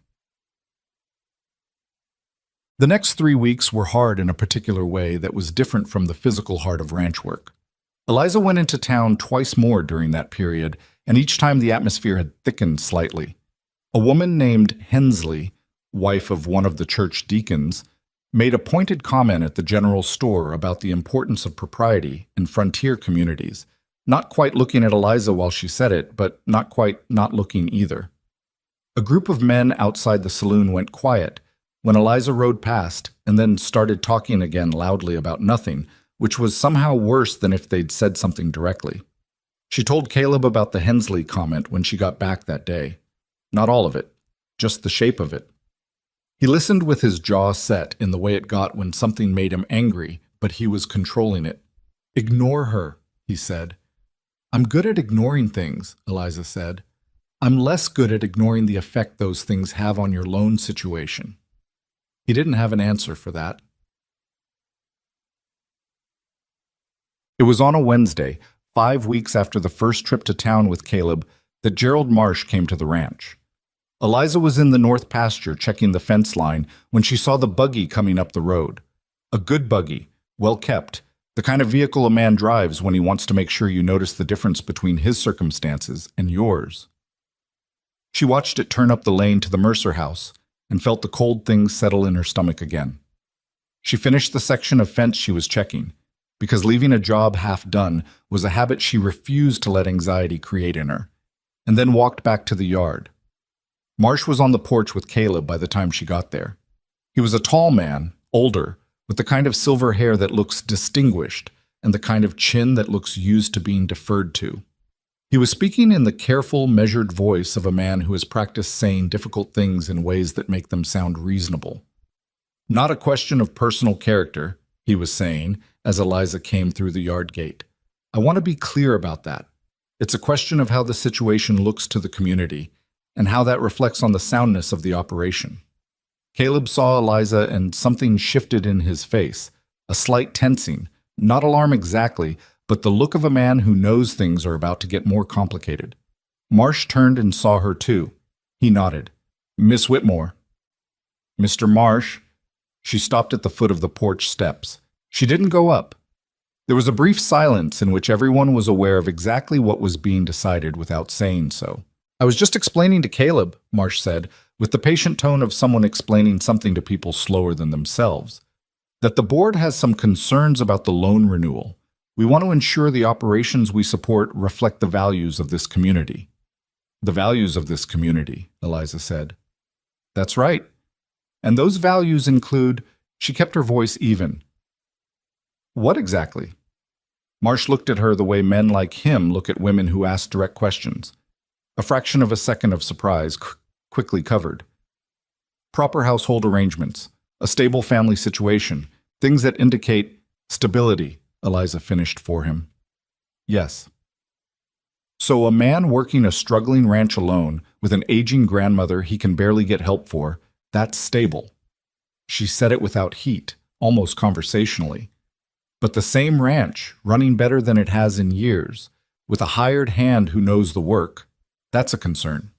The next 3 weeks were hard in a particular way that was different from the physical heart of ranch work. Eliza went into town twice more during that period, and each time the atmosphere had thickened slightly. A woman named Hensley, wife of one of the church deacons, made a pointed comment at the general store about the importance of propriety in frontier communities, not quite looking at Eliza while she said it, but not quite not looking either. A group of men outside the saloon went quiet when Eliza rode past and then started talking again loudly about nothing, which was somehow worse than if they'd said something directly. She told Caleb about the Hensley comment when she got back that day. Not all of it, just the shape of it. He listened with his jaw set in the way it got when something made him angry, but he was controlling it. "Ignore her," he said. "I'm good at ignoring things," Eliza said. "I'm less good at ignoring the effect those things have on your loan situation." He didn't have an answer for that. It was on a Wednesday, 5 weeks after the first trip to town with Caleb, that Gerald Marsh came to the ranch. Eliza was in the north pasture checking the fence line when she saw the buggy coming up the road. A good buggy, well kept, the kind of vehicle a man drives when he wants to make sure you notice the difference between his circumstances and yours. She watched it turn up the lane to the Mercer house and felt the cold things settle in her stomach again. She finished the section of fence she was checking, because leaving a job half done was a habit she refused to let anxiety create in her, and then walked back to the yard. Marsh was on the porch with Caleb by the time she got there. He was a tall man, older, with the kind of silver hair that looks distinguished and the kind of chin that looks used to being deferred to. He was speaking in the careful, measured voice of a man who has practiced saying difficult things in ways that make them sound reasonable. "Not a question of personal character," he was saying as Eliza came through the yard gate. "I want to be clear about that. It's a question of how the situation looks to the community, and how that reflects on the soundness of the operation." Caleb saw Eliza and something shifted in his face, a slight tensing, not alarm exactly, but the look of a man who knows things are about to get more complicated. Marsh turned and saw her too. He nodded. "Miss Whitmore." "Mr. Marsh." She stopped at the foot of the porch steps. She didn't go up. There was a brief silence in which everyone was aware of exactly what was being decided without saying so. "I was just explaining to Caleb," Marsh said, with the patient tone of someone explaining something to people slower than themselves, "that the board has some concerns about the loan renewal. We want to ensure the operations we support reflect the values of this community." "The values of this community," Eliza said. "That's right. And those values include—" She kept her voice even. "What exactly?" Marsh looked at her the way men like him look at women who ask direct questions. A fraction of a second of surprise, quickly covered. "Proper household arrangements, a stable family situation, things that indicate stability," Eliza finished for him. "Yes." "So a man working a struggling ranch alone with an aging grandmother he can barely get help for, that's stable." She said it without heat, almost conversationally. "But the same ranch, running better than it has in years, with a hired hand who knows the work, that's a concern."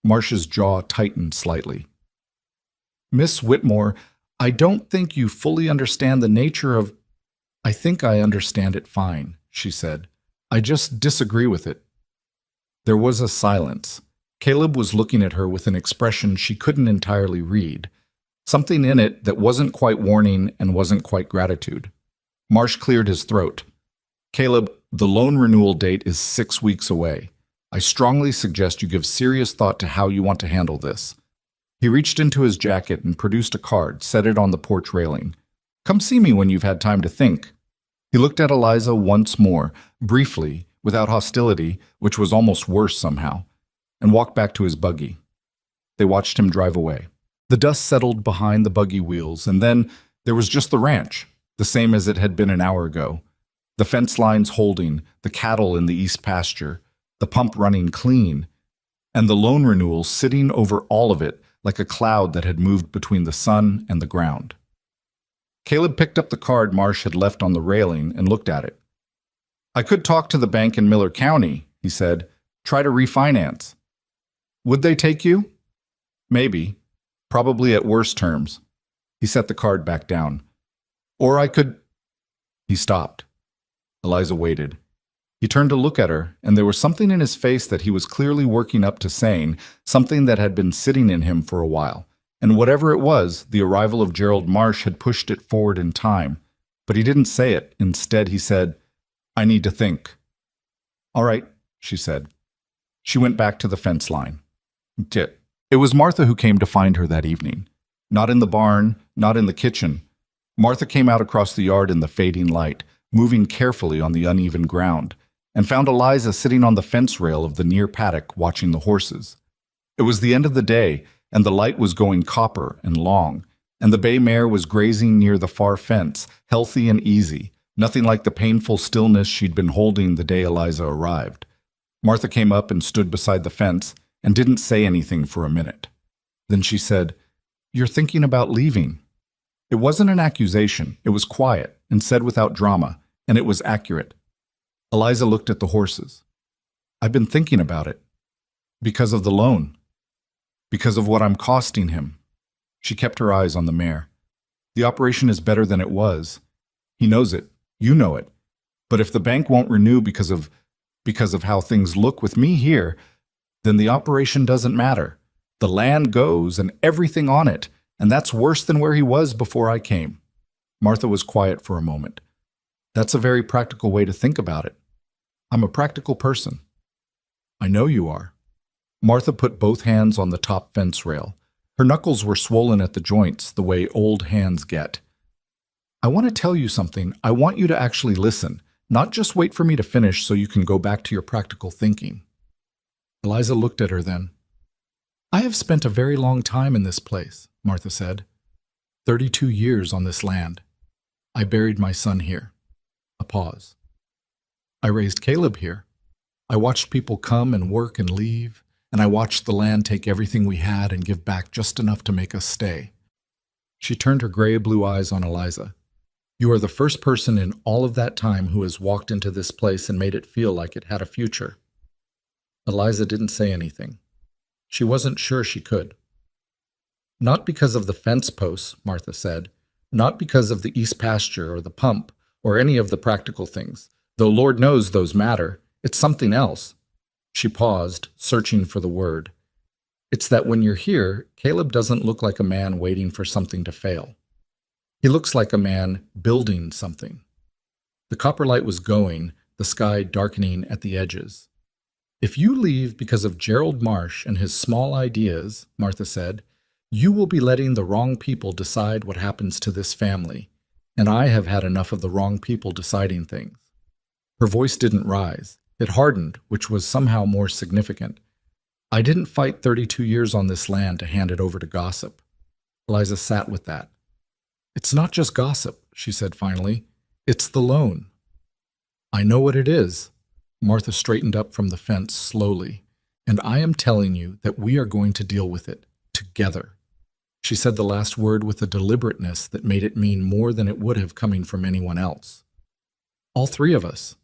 Marsh's jaw tightened slightly. "Miss Whitmore, I don't think you fully understand the nature of—" "I think I understand it fine," she said. "I just disagree with it." There was a silence. Caleb was looking at her with an expression she couldn't entirely read, something in it that wasn't quite warning and wasn't quite gratitude. Marsh cleared his throat. "Caleb, the loan renewal date is 6 weeks away. I strongly suggest you give serious thought to how you want to handle this." He reached into his jacket and produced a card, set it on the porch railing. "Come see me when you've had time to think." He looked at Eliza once more, briefly, without hostility, which was almost worse somehow, and walked back to his buggy. They watched him drive away. The dust settled behind the buggy wheels, and then, There was just the ranch, the same as it had been an hour ago. The fence lines holding, the cattle in the east pasture, the pump running clean, and the loan renewal sitting over all of it like a cloud that had moved between the sun and the ground. Caleb picked up the card Marsh had left on the railing and looked at it. "I could talk to the bank in Miller County," he said. "Try to refinance." "Would they take you?" "Maybe. Probably at worse terms." He set the card back down. "Or I could—" He stopped. Eliza waited. He turned to look at her, and there was something in his face that he was clearly working up to saying, something that had been sitting in him for a while. And whatever it was, the arrival of Gerald Marsh had pushed it forward in time. But he didn't say it. Instead, he said, "I need to think." "All right," she said. She went back to the fence line. It was Martha who came to find her that evening. Not in the barn, not in the kitchen. Martha came out across the yard in the fading light, moving carefully on the uneven ground, and found Eliza sitting on the fence rail of the near paddock watching the horses. It was the end of the day, and the light was going copper and long, and the bay mare was grazing near the far fence, healthy and easy, nothing like the painful stillness she'd been holding the day Eliza arrived. Martha came up and stood beside the fence and didn't say anything for a minute. Then she said, "You're thinking about leaving." It wasn't an accusation. It was quiet and said without drama, and it was accurate. Eliza looked at the horses. "I've been thinking about it. Because of the loan. Because of what I'm costing him." She kept her eyes on the mare. "The operation is better than it was. He knows it. You know it. But if the bank won't renew because of how things look with me here, then the operation doesn't matter. The land goes and everything on it, and that's worse than where he was before I came." Martha was quiet for a moment. "That's a very practical way to think about it. I'm a practical person." "I know you are." Martha put both hands on the top fence rail. Her knuckles were swollen at the joints, the way old hands get. "I want to tell you something. I want you to actually listen, not just wait for me to finish so you can go back to your practical thinking." Eliza looked at her then. "I have spent a very long time in this place," Martha said. 32 years on this land. I buried my son here." A pause. "I raised Caleb here. I watched people come and work and leave, and I watched the land take everything we had and give back just enough to make us stay." She turned her gray-blue eyes on Eliza. "You are the first person in all of that time who has walked into this place and made it feel like it had a future." Eliza didn't say anything. She wasn't sure she could. "Not because of the fence posts," Martha said. "Not because of the east pasture or the pump or any of the practical things, though Lord knows those matter. It's something else." She paused, searching for the word. "It's that when you're here, Caleb doesn't look like a man waiting for something to fail. He looks like a man building something." The copper light was going, the sky darkening at the edges. "If you leave because of Gerald Marsh and his small ideas," Martha said, "you will be letting the wrong people decide what happens to this family, and I have had enough of the wrong people deciding things." Her voice didn't rise. It hardened, which was somehow more significant. "I didn't fight 32 years on this land to hand it over to gossip." Eliza sat with that. "It's not just gossip," she said finally. "It's the loan." "I know what it is." Martha straightened up from the fence slowly. "And I am telling you that we are going to deal with it together." She said the last word with a deliberateness that made it mean more than it would have coming from anyone else. "All three of us."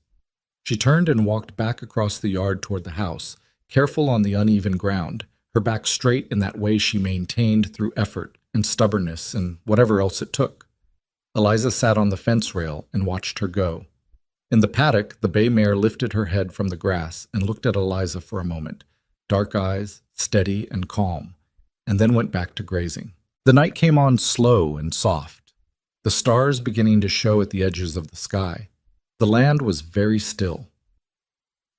She turned and walked back across the yard toward the house, careful on the uneven ground, her back straight in that way she maintained through effort and stubbornness and whatever else it took. Eliza sat on the fence rail and watched her go. In the paddock, the bay mare lifted her head from the grass and looked at Eliza for a moment, dark eyes, steady and calm, and then went back to grazing. The night came on slow and soft, the stars beginning to show at the edges of the sky. The land was very still.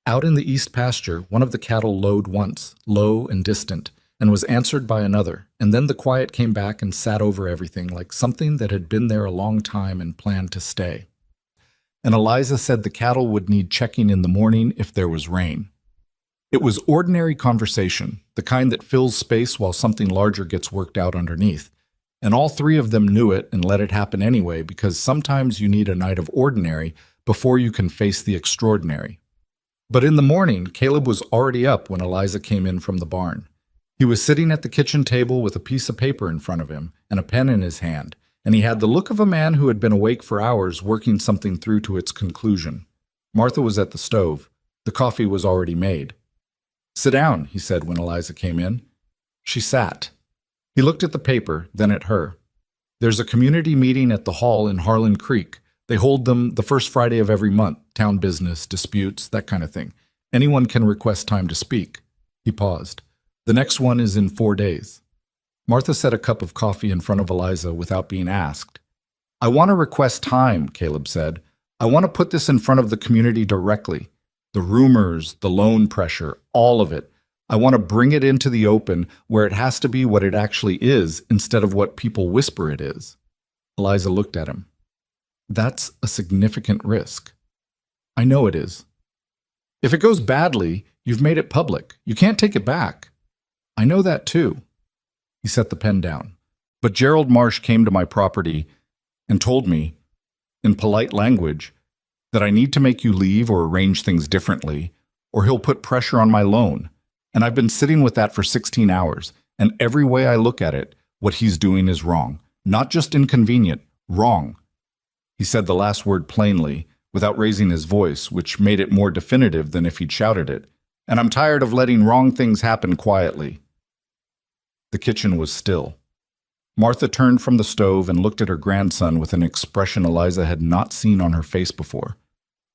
Out in the east pasture, one of the cattle lowed once, low and distant, and was answered by another, and then the quiet came back and sat over everything like something that had been there a long time and planned to stay. And Eliza said the cattle would need checking in the morning if there was rain. It was ordinary conversation, the kind that fills space while something larger gets worked out underneath. And all three of them knew it and let it happen anyway, because sometimes you need a night of ordinary before you can face the extraordinary. But in the morning, Caleb was already up when Eliza came in from the barn. He was sitting at the kitchen table with a piece of paper in front of him and a pen in his hand, and he had the look of a man who had been awake for hours working something through to its conclusion. Martha was at the stove. The coffee was already made. "Sit down," he said when Eliza came in. She sat. He looked at the paper, then at her. "There's a community meeting at the hall in Harlan Creek. They hold them the first Friday of every month. Town business, disputes, that kind of thing. Anyone can request time to speak." He paused. "The next one is in 4 days." Martha set a cup of coffee in front of Eliza without being asked. "I want to request time," Caleb said. "I want to put this in front of the community directly. The rumors, the loan pressure, all of it. I want to bring it into the open where it has to be what it actually is instead of what people whisper it is." Eliza looked at him. "That's a significant risk." "I know it is." "If it goes badly, you've made it public. You can't take it back." "I know that too." He set the pen down. "But Gerald Marsh came to my property and told me, in polite language, that I need to make you leave or arrange things differently, or he'll put pressure on my loan. And I've been sitting with that for 16 hours, and every way I look at it, what he's doing is wrong. Not just inconvenient, wrong." He said the last word plainly, without raising his voice, which made it more definitive than if he'd shouted it. "And I'm tired of letting wrong things happen quietly." The kitchen was still. Martha turned from the stove and looked at her grandson with an expression Eliza had not seen on her face before.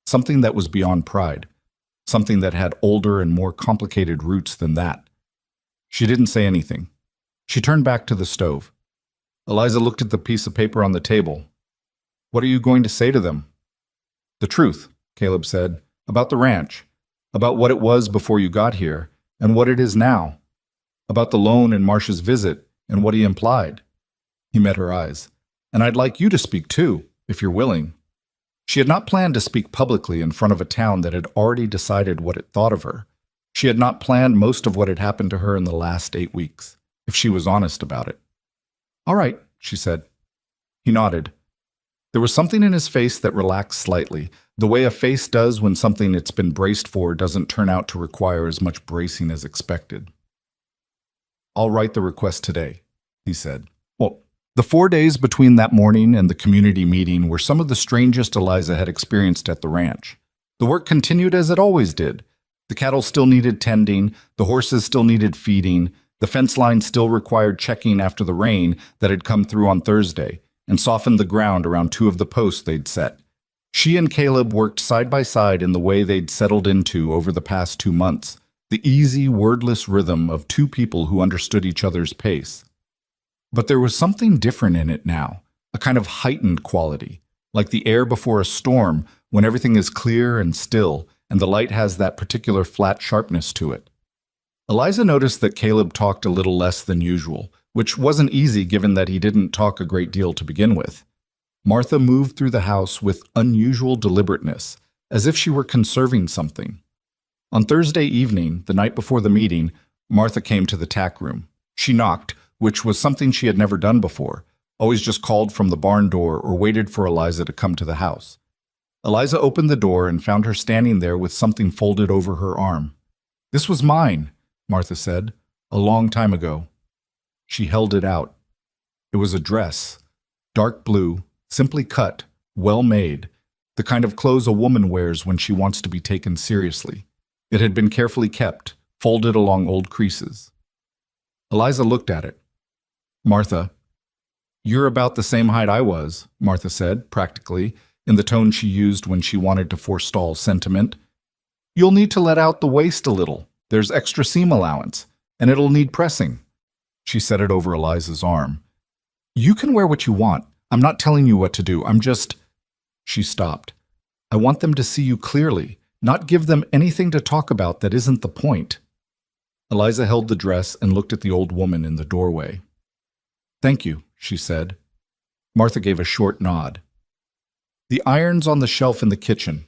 Something that was beyond pride. Something that had older and more complicated roots than that. She didn't say anything. She turned back to the stove. Eliza looked at the piece of paper on the table. "What are you going to say to them?" "The truth," Caleb said, "about the ranch, about what it was before you got here, and what it is now, about the loan and Marsh's visit, and what he implied." He met her eyes. "And I'd like you to speak too, if you're willing." She had not planned to speak publicly in front of a town that had already decided what it thought of her. She had not planned most of what had happened to her in the last 8 weeks, if she was honest about it. "All right," she said. He nodded. There was something in his face that relaxed slightly, the way a face does when something it's been braced for doesn't turn out to require as much bracing as expected. "I'll write the request today," he said. The 4 days between that morning and the community meeting were some of the strangest Eliza had experienced at the ranch. The work continued as it always did. The cattle still needed tending, the horses still needed feeding, the fence line still required checking after the rain that had come through on Thursday and softened the ground around 2 of the posts they'd set. She and Caleb worked side by side in the way they'd settled into over the past 2 months, the easy, wordless rhythm of 2 people who understood each other's pace. But there was something different in it now, a kind of heightened quality, like the air before a storm when everything is clear and still and the light has that particular flat sharpness to it. Eliza noticed that Caleb talked a little less than usual, which wasn't easy given that he didn't talk a great deal to begin with. Martha moved through the house with unusual deliberateness, as if she were conserving something. On Thursday evening, the night before the meeting, Martha came to the tack room. She knocked, which was something she had never done before, always just called from the barn door or waited for Eliza to come to the house. Eliza opened the door and found her standing there with something folded over her arm. "This was mine," Martha said, "a long time ago." She held it out. It was a dress, dark blue, simply cut, well made, the kind of clothes a woman wears when she wants to be taken seriously. It had been carefully kept, folded along old creases. Eliza looked at it. "Martha, you're about the same height I was," Martha said, practically, in the tone she used when she wanted to forestall sentiment. "You'll need to let out the waist a little. There's extra seam allowance, and it'll need pressing." She set it over Eliza's arm. "You can wear what you want. I'm not telling you what to do. I'm just—" She stopped. "I want them to see you clearly, not give them anything to talk about that isn't the point." Eliza held the dress and looked at the old woman in the doorway. "Thank you," she said. Martha gave a short nod. "The iron's on the shelf in the kitchen.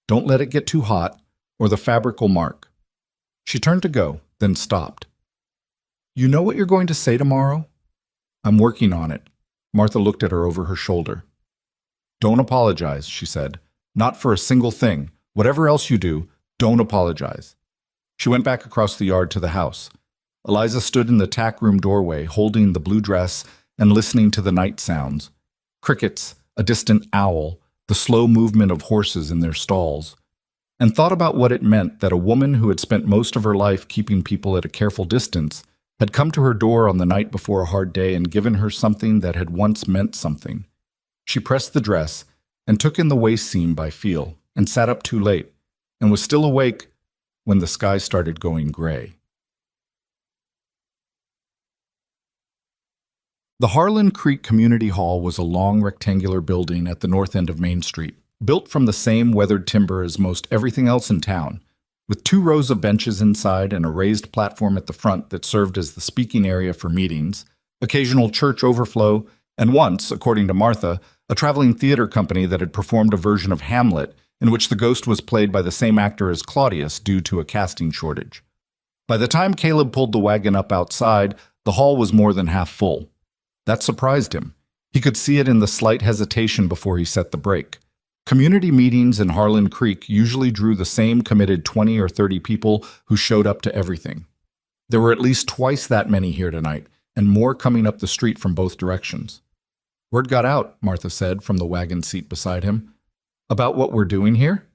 Don't let it get too hot, or the fabric will mark." She turned to go, then stopped. "You know what you're going to say tomorrow?" I'm working on it. Martha looked at her over her shoulder. Don't apologize, she said. Not for a single thing. Whatever else you do, don't apologize. She went back across the yard to the house. Eliza stood in the tack room doorway, holding the blue dress and listening to the night sounds. Crickets, a distant owl, the slow movement of horses in their stalls, and thought about what it meant that a woman who had spent most of her life keeping people at a careful distance had come to her door on the night before a hard day and given her something that had once meant something. She pressed the dress and took in the waist seam by feel and sat up too late and was still awake when the sky started going gray. The Harlan Creek Community Hall was a long rectangular building at the north end of Main Street, built from the same weathered timber as most everything else in town, with 2 rows of benches inside and a raised platform at the front that served as the speaking area for meetings, occasional church overflow, and once, according to Martha, a traveling theater company that had performed a version of Hamlet in which the ghost was played by the same actor as Claudius due to a casting shortage. By the time Caleb pulled the wagon up outside, the hall was more than half full. That surprised him. He could see it in the slight hesitation before he set the brake. Community meetings in Harlan Creek usually drew the same committed 20 or 30 people who showed up to everything. There were at least twice that many here tonight, and more coming up the street from both directions. Word got out, Martha said from the wagon seat beside him. About what we're doing here?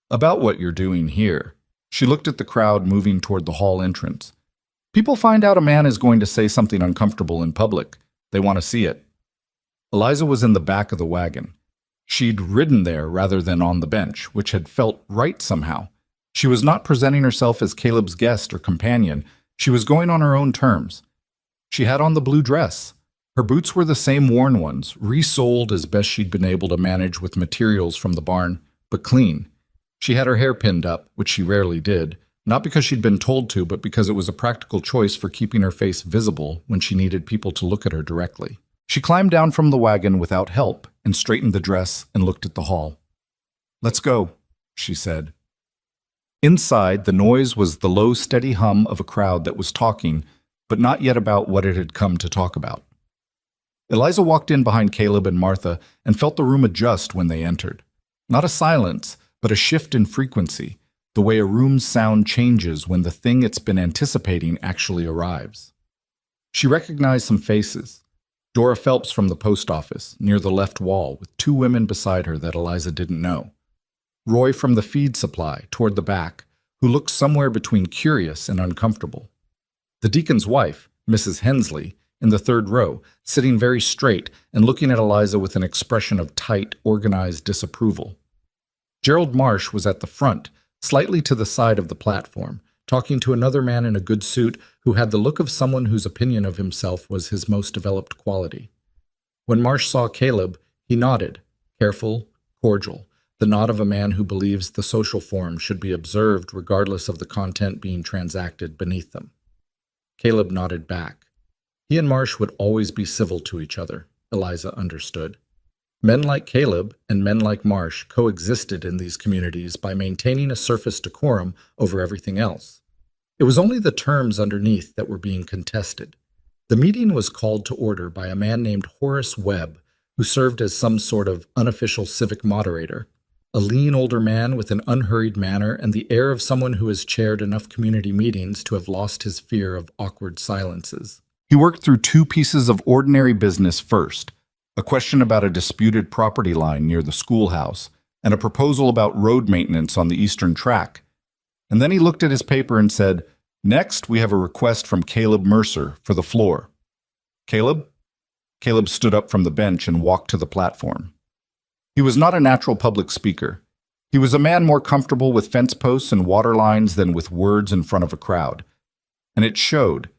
About what you're doing here. She looked at the crowd moving toward the hall entrance. People find out a man is going to say something uncomfortable in public. They want to see it. Eliza was in the back of the wagon. She'd ridden there rather than on the bench, which had felt right somehow. She was not presenting herself as Caleb's guest or companion. She was going on her own terms. She had on the blue dress. Her boots were the same worn ones, resoled as best she'd been able to manage with materials from the barn, but clean. She had her hair pinned up, which she rarely did, not because she'd been told to, but because it was a practical choice for keeping her face visible when she needed people to look at her directly. She climbed down from the wagon without help and straightened the dress and looked at the hall. Let's go, she said. Inside, the noise was the low, steady hum of a crowd that was talking, but not yet about what it had come to talk about. Eliza walked in behind Caleb and Martha and felt the room adjust when they entered. Not a silence, but a shift in frequency, the way a room's sound changes when the thing it's been anticipating actually arrives. She recognized some faces. Dora Phelps from the post office, near the left wall, with 2 women beside her that Eliza didn't know. Roy from the feed supply, toward the back, who looked somewhere between curious and uncomfortable. The deacon's wife, Mrs. Hensley, in the 3rd row, sitting very straight and looking at Eliza with an expression of tight, organized disapproval. Gerald Marsh was at the front, slightly to the side of the platform, talking to another man in a good suit who had the look of someone whose opinion of himself was his most developed quality. When Marsh saw Caleb, he nodded, careful, cordial, the nod of a man who believes the social form should be observed regardless of the content being transacted beneath them. Caleb nodded back. He and Marsh would always be civil to each other, Eliza understood. Men like Caleb and men like Marsh coexisted in these communities by maintaining a surface decorum over everything else. It was only the terms underneath that were being contested. The meeting was called to order by a man named Horace Webb, who served as some sort of unofficial civic moderator, a lean older man with an unhurried manner and the air of someone who has chaired enough community meetings to have lost his fear of awkward silences. He worked through 2 pieces of ordinary business first, a question about a disputed property line near the schoolhouse, and a proposal about road maintenance on the eastern track. And then he looked at his paper and said, "Next, we have a request from Caleb Mercer for the floor." "Caleb?" Caleb stood up from the bench and walked to the platform. He was not a natural public speaker. He was a man more comfortable with fence posts and water lines than with words in front of a crowd. And it showed.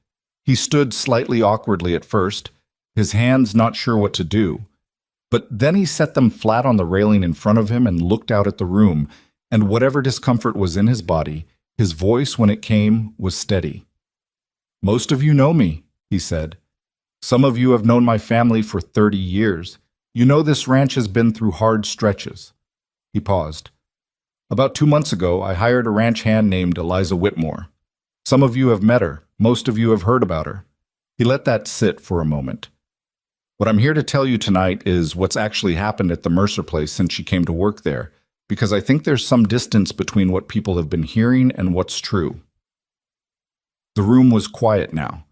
He stood slightly awkwardly at first, his hands not sure what to do. But then he set them flat on the railing in front of him and looked out at the room, and whatever discomfort was in his body, his voice, when it came, was steady. "Most of you know me," he said. "Some of you have known my family for 30 years. You know this ranch has been through hard stretches." He paused. "About 2 months ago, I hired a ranch hand named Eliza Whitmore. Some of you have met her. Most of you have heard about her. He let that sit for a moment. What I'm here to tell you tonight is what's actually happened at the Mercer place since she came to work there, because I think there's some distance between what people have been hearing and what's true. The room was quiet now.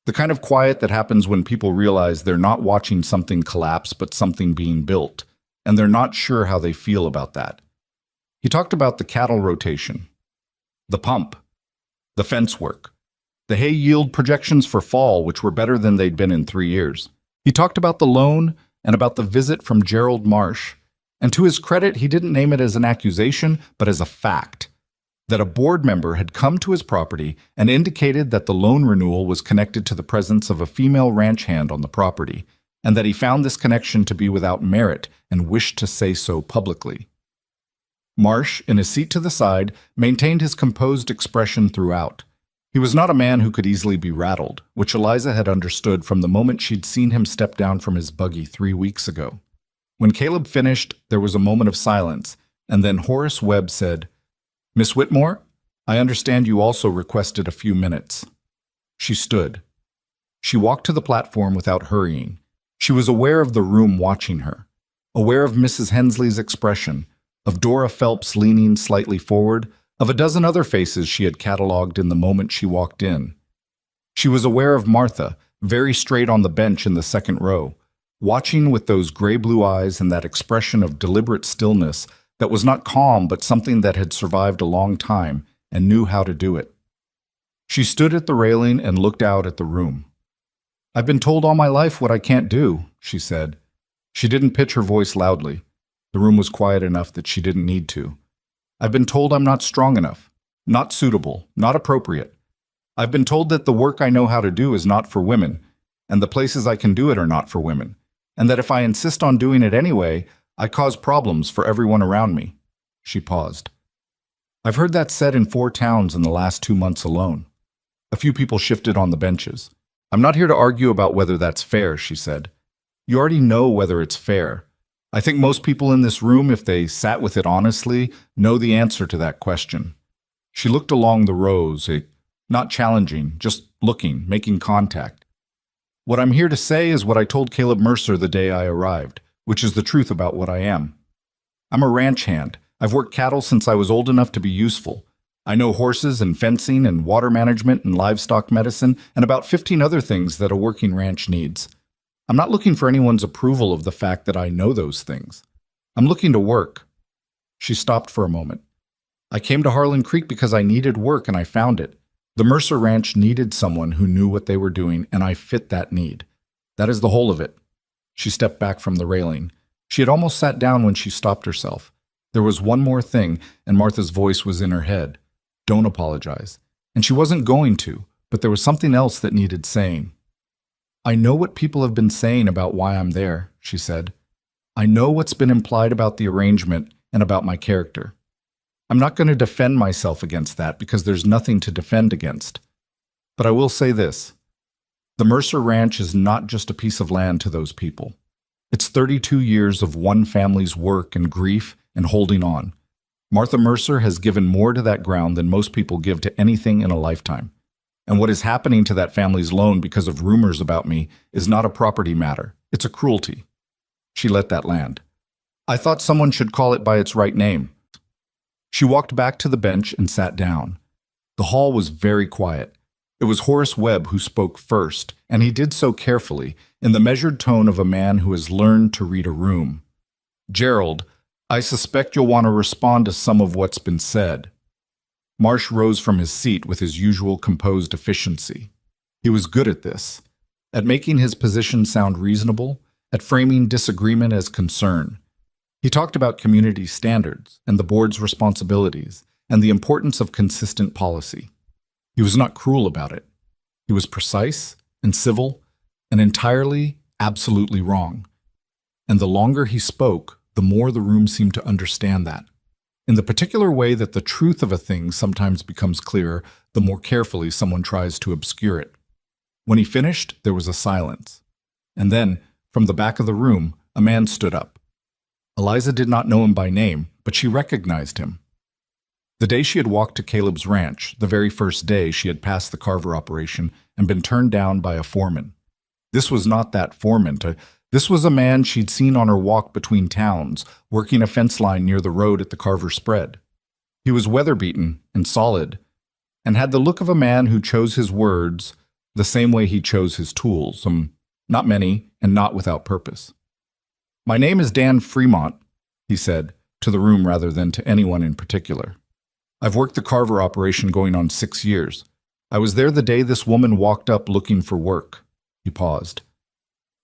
The kind of quiet that happens when people realize they're not watching something collapse but something being built, and they're not sure how they feel about that. He talked about the cattle rotation, the pump, the fence work, the hay yield projections for fall, which were better than they'd been in 3 years. He talked about the loan and about the visit from Gerald Marsh, and to his credit, he didn't name it as an accusation, but as a fact, that a board member had come to his property and indicated that the loan renewal was connected to the presence of a female ranch hand on the property, and that he found this connection to be without merit and wished to say so publicly. Marsh, in his seat to the side, maintained his composed expression throughout. He was not a man who could easily be rattled, which Eliza had understood from the moment she'd seen him step down from his buggy 3 weeks ago. When Caleb finished, there was a moment of silence, and then Horace Webb said, "Miss Whitmore, I understand you also requested a few minutes." She stood. She walked to the platform without hurrying. She was aware of the room watching her, aware of Mrs. Hensley's expression, of Dora Phelps leaning slightly forward, of a dozen other faces she had catalogued in the moment she walked in. She was aware of Martha, very straight on the bench in the second row, watching with those gray-blue eyes and that expression of deliberate stillness that was not calm but something that had survived a long time and knew how to do it. She stood at the railing and looked out at the room. "I've been told all my life what I can't do," she said. She didn't pitch her voice loudly. The room was quiet enough that she didn't need to. "I've been told I'm not strong enough, not suitable, not appropriate. I've been told that the work I know how to do is not for women, and the places I can do it are not for women, and that if I insist on doing it anyway, I cause problems for everyone around me." She paused. "I've heard that said in 4 towns in the last 2 months alone." A few people shifted on the benches. "I'm not here to argue about whether that's fair," she said. "You already know whether it's fair. I think most people in this room, if they sat with it honestly, know the answer to that question." She looked along the rows, not challenging, just looking, making contact. "What I'm here to say is what I told Caleb Mercer the day I arrived, which is the truth about what I am. I'm a ranch hand. I've worked cattle since I was old enough to be useful. I know horses and fencing and water management and livestock medicine and about 15 other things that a working ranch needs. I'm not looking for anyone's approval of the fact that I know those things. I'm looking to work." She stopped for a moment. "I came to Harlan Creek because I needed work and I found it. The Mercer Ranch needed someone who knew what they were doing, and I fit that need. That is the whole of it." She stepped back from the railing. She had almost sat down when she stopped herself. There was one more thing, and Martha's voice was in her head. "Don't apologize." And she wasn't going to, but there was something else that needed saying. "I know what people have been saying about why I'm there," she said. "I know what's been implied about the arrangement and about my character. I'm not going to defend myself against that because there's nothing to defend against. But I will say this. The Mercer Ranch is not just a piece of land to those people. It's 32 years of one family's work and grief and holding on. Martha Mercer has given more to that ground than most people give to anything in a lifetime. And what is happening to that family's loan because of rumors about me is not a property matter. It's a cruelty." She let that land. "I thought someone should call it by its right name." She walked back to the bench and sat down. The hall was very quiet. It was Horace Webb who spoke first, and he did so carefully, in the measured tone of a man who has learned to read a room. "Gerald, I suspect you'll want to respond to some of what's been said." Marsh rose from his seat with his usual composed efficiency. He was good at this, at making his position sound reasonable, at framing disagreement as concern. He talked about community standards and the board's responsibilities and the importance of consistent policy. He was not cruel about it. He was precise and civil and entirely, absolutely wrong. And the longer he spoke, the more the room seemed to understand that. In the particular way that the truth of a thing sometimes becomes clearer, the more carefully someone tries to obscure it. When he finished, there was a silence. And then, from the back of the room, a man stood up. Eliza did not know him by name, but she recognized him. The day she had walked to Caleb's ranch, the very first day she had passed the Carver operation and been turned down by a foreman. This was not that foreman. This was a man she'd seen on her walk between towns, working a fence line near the road at the Carver spread. He was weather-beaten and solid, and had the look of a man who chose his words the same way he chose his tools, not many and not without purpose. "My name is Dan Fremont," he said, to the room rather than to anyone in particular. "I've worked the Carver operation going on 6 years. I was there the day this woman walked up looking for work." He paused.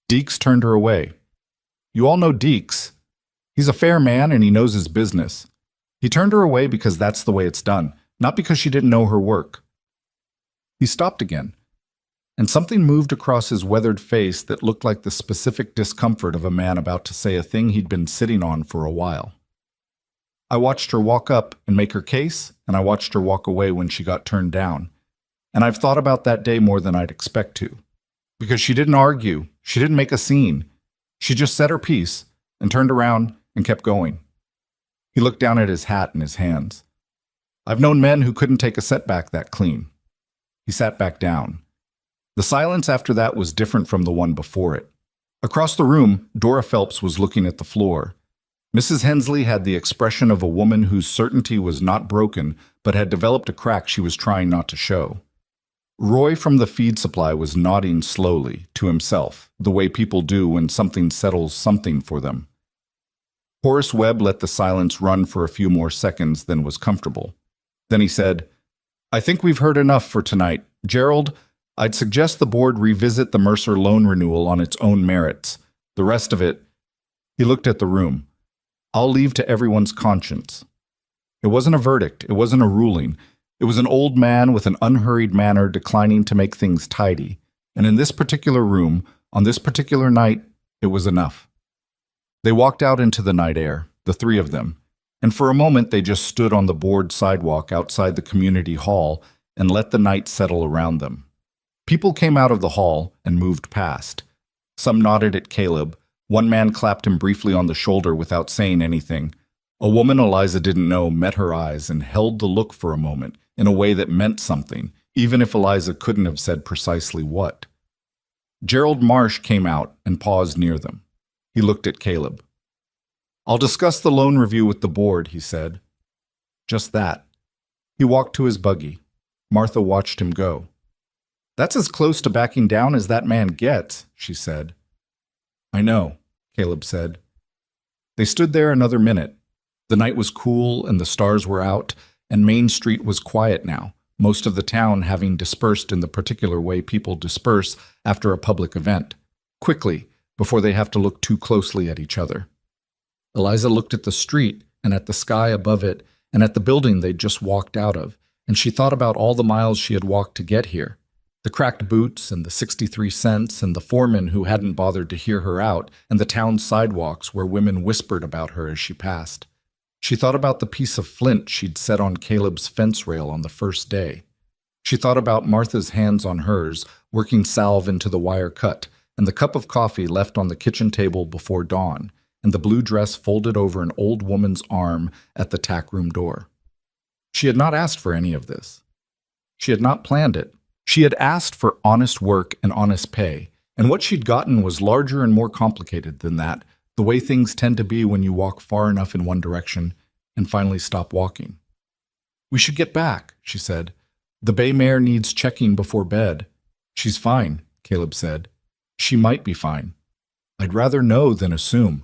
Deeks turned her away. "You all know Deeks. He's a fair man and he knows his business." He turned her away because that's the way it's done, not because she didn't know her work. He stopped again, and something moved across his weathered face that looked like the specific discomfort of a man about to say a thing he'd been sitting on for a while. "I watched her walk up and make her case, and I watched her walk away when she got turned down. And I've thought about that day more than I'd expect to. Because she didn't argue, she didn't make a scene. She just said her piece and turned around and kept going." He looked down at his hat and his hands. "I've known men who couldn't take a setback that clean." He sat back down. The silence after that was different from the one before it. Across the room, Dora Phelps was looking at the floor. Mrs. Hensley had the expression of a woman whose certainty was not broken, but had developed a crack she was trying not to show. Roy from the feed supply was nodding slowly, to himself, the way people do when something settles something for them. Horace Webb let the silence run for a few more seconds than was comfortable. Then he said, "I think we've heard enough for tonight. Gerald, I'd suggest the board revisit the Mercer loan renewal on its own merits. The rest of it," he looked at the room, "I'll leave to everyone's conscience." It wasn't a verdict. It wasn't a ruling. It was an old man with an unhurried manner declining to make things tidy. And in this particular room, on this particular night, it was enough. They walked out into the night air, the three of them, and for a moment they just stood on the board sidewalk outside the community hall and let the night settle around them. People came out of the hall and moved past. Some nodded at Caleb. One man clapped him briefly on the shoulder without saying anything. A woman Eliza didn't know met her eyes and held the look for a moment in a way that meant something, even if Eliza couldn't have said precisely what. Gerald Marsh came out and paused near them. He looked at Caleb. "I'll discuss the loan review with the board," he said. Just that. He walked to his buggy. Martha watched him go. "That's as close to backing down as that man gets," she said. "I know," Caleb said. They stood there another minute. The night was cool and the stars were out, and Main Street was quiet now, most of the town having dispersed in the particular way people disperse after a public event, quickly, before they have to look too closely at each other. Eliza looked at the street and at the sky above it and at the building they'd just walked out of, and she thought about all the miles she had walked to get here, the cracked boots and the 63 cents and the foreman who hadn't bothered to hear her out and the town sidewalks where women whispered about her as she passed. She thought about the piece of flint she'd set on Caleb's fence rail on the first day. She thought about Martha's hands on hers, working salve into the wire cut, and the cup of coffee left on the kitchen table before dawn, and the blue dress folded over an old woman's arm at the tack room door. She had not asked for any of this. She had not planned it. She had asked for honest work and honest pay, and what she'd gotten was larger and more complicated than that, the way things tend to be when you walk far enough in one direction and finally stop walking. "We should get back," she said. "The bay mare needs checking before bed." "She's fine," Caleb said. "She might be fine." "I'd rather know than assume."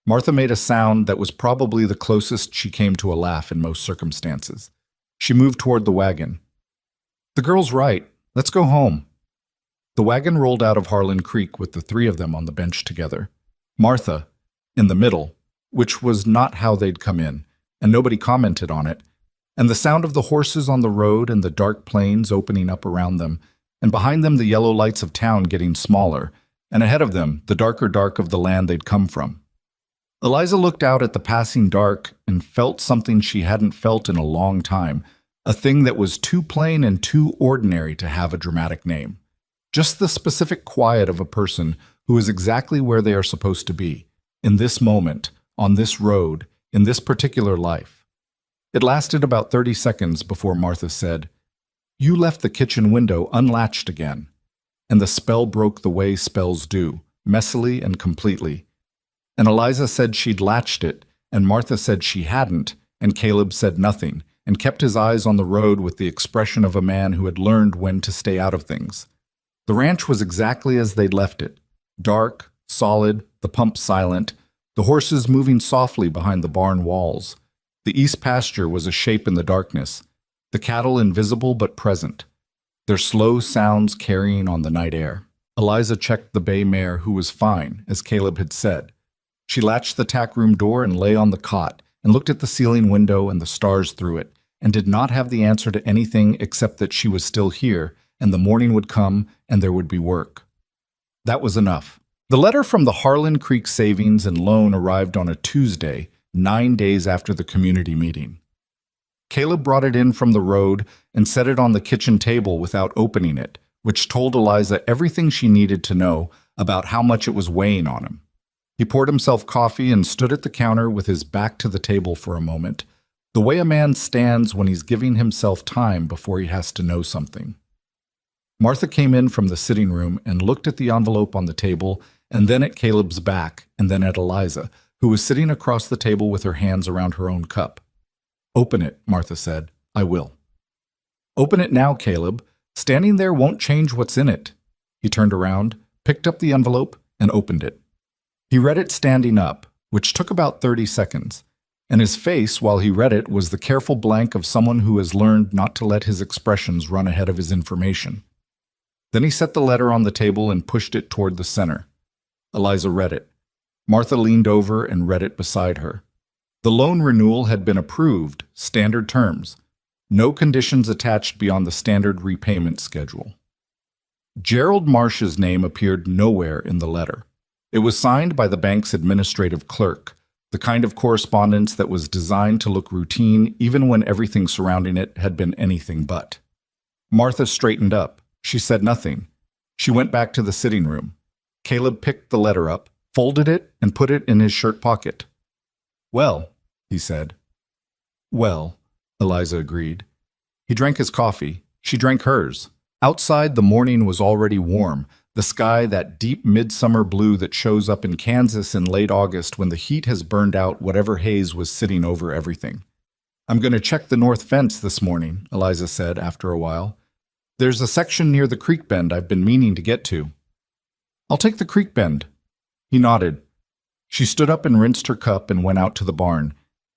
Martha made a sound that was probably the closest she came to a laugh in most circumstances. She moved toward the wagon. "The girl's right. Let's go home." The wagon rolled out of Harlan Creek with the three of them on the bench together. Martha, in the middle, which was not how they'd come in, and nobody commented on it, and the sound of the horses on the road and the dark plains opening up around them, and behind them the yellow lights of town getting smaller, and ahead of them the darker dark of the land they'd come from. Eliza looked out at the passing dark and felt something she hadn't felt in a long time, a thing that was too plain and too ordinary to have a dramatic name. Just the specific quiet of a person who is exactly where they are supposed to be, in this moment, on this road, in this particular life. It lasted about 30 seconds before Martha said, "You left the kitchen window unlatched again." And the spell broke the way spells do, messily and completely. And Eliza said she'd latched it, and Martha said she hadn't, and Caleb said nothing, and kept his eyes on the road with the expression of a man who had learned when to stay out of things. The ranch was exactly as they'd left it, dark, solid, the pump silent, the horses moving softly behind the barn walls. The east pasture was a shape in the darkness, the cattle invisible but present, their slow sounds carrying on the night air. Eliza checked the bay mare, who was fine, as Caleb had said. She latched the tack room door and lay on the cot, and looked at the ceiling window and the stars through it, and did not have the answer to anything except that she was still here, and the morning would come, and there would be work. That was enough. The letter from the Harlan Creek Savings and Loan arrived on a Tuesday, 9 days after the community meeting. Caleb brought it in from the road and set it on the kitchen table without opening it, which told Eliza everything she needed to know about how much it was weighing on him. He poured himself coffee and stood at the counter with his back to the table for a moment, the way a man stands when he's giving himself time before he has to know something. Martha came in from the sitting room and looked at the envelope on the table, and then at Caleb's back, and then at Eliza, who was sitting across the table with her hands around her own cup. "Open it," Martha said. "I will." "Open it now, Caleb. Standing there won't change what's in it." He turned around, picked up the envelope, and opened it. He read it standing up, which took about 30 seconds, and his face while he read it was the careful blank of someone who has learned not to let his expressions run ahead of his information. Then he set the letter on the table and pushed it toward the center. Eliza read it. Martha leaned over and read it beside her. The loan renewal had been approved, standard terms. No conditions attached beyond the standard repayment schedule. Gerald Marsh's name appeared nowhere in the letter. It was signed by the bank's administrative clerk, the kind of correspondence that was designed to look routine even when everything surrounding it had been anything but. Martha straightened up. She said nothing. She went back to the sitting room. Caleb picked the letter up, folded it, and put it in his shirt pocket. "Well," he said. "Well," Eliza agreed. He drank his coffee. She drank hers. Outside, the morning was already warm, the sky that deep midsummer blue that shows up in Kansas in late August when the heat has burned out whatever haze was sitting over everything. "I'm going to check the north fence this morning," Eliza said after a while. "There's a section near the creek bend I've been meaning to get to." "I'll take the creek bend." He nodded. She stood up and rinsed her cup and went out to the barn.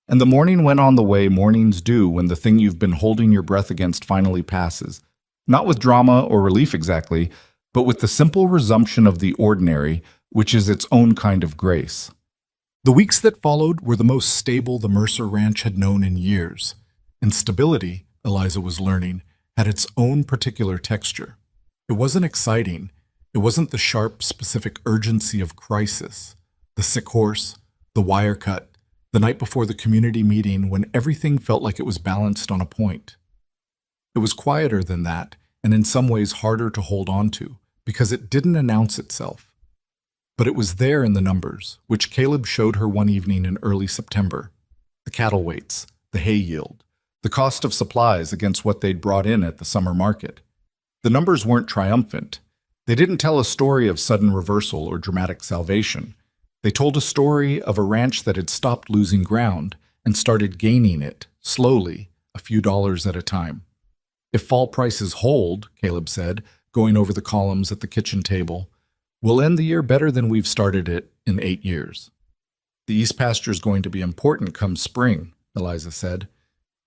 And the morning went on the way mornings do when the thing you've been holding your breath against finally passes. Not with drama or relief exactly, but with the simple resumption of the ordinary, which is its own kind of grace. The weeks that followed were the most stable the Mercer Ranch had known in years. And stability, Eliza was learning, had its own particular texture. It wasn't exciting. It wasn't the sharp, specific urgency of crisis, the sick horse, the wire cut, the night before the community meeting when everything felt like it was balanced on a point. It was quieter than that, and in some ways harder to hold on to, because it didn't announce itself. But it was there in the numbers, which Caleb showed her one evening in early September. The cattle weights, the hay yield, the cost of supplies against what they'd brought in at the summer market. The numbers weren't triumphant. They didn't tell a story of sudden reversal or dramatic salvation. They told a story of a ranch that had stopped losing ground and started gaining it, slowly, a few dollars at a time. "If fall prices hold," Caleb said, going over the columns at the kitchen table, "we'll end the year better than we've started it in 8 years. The east pasture's going to be important come spring," Eliza said.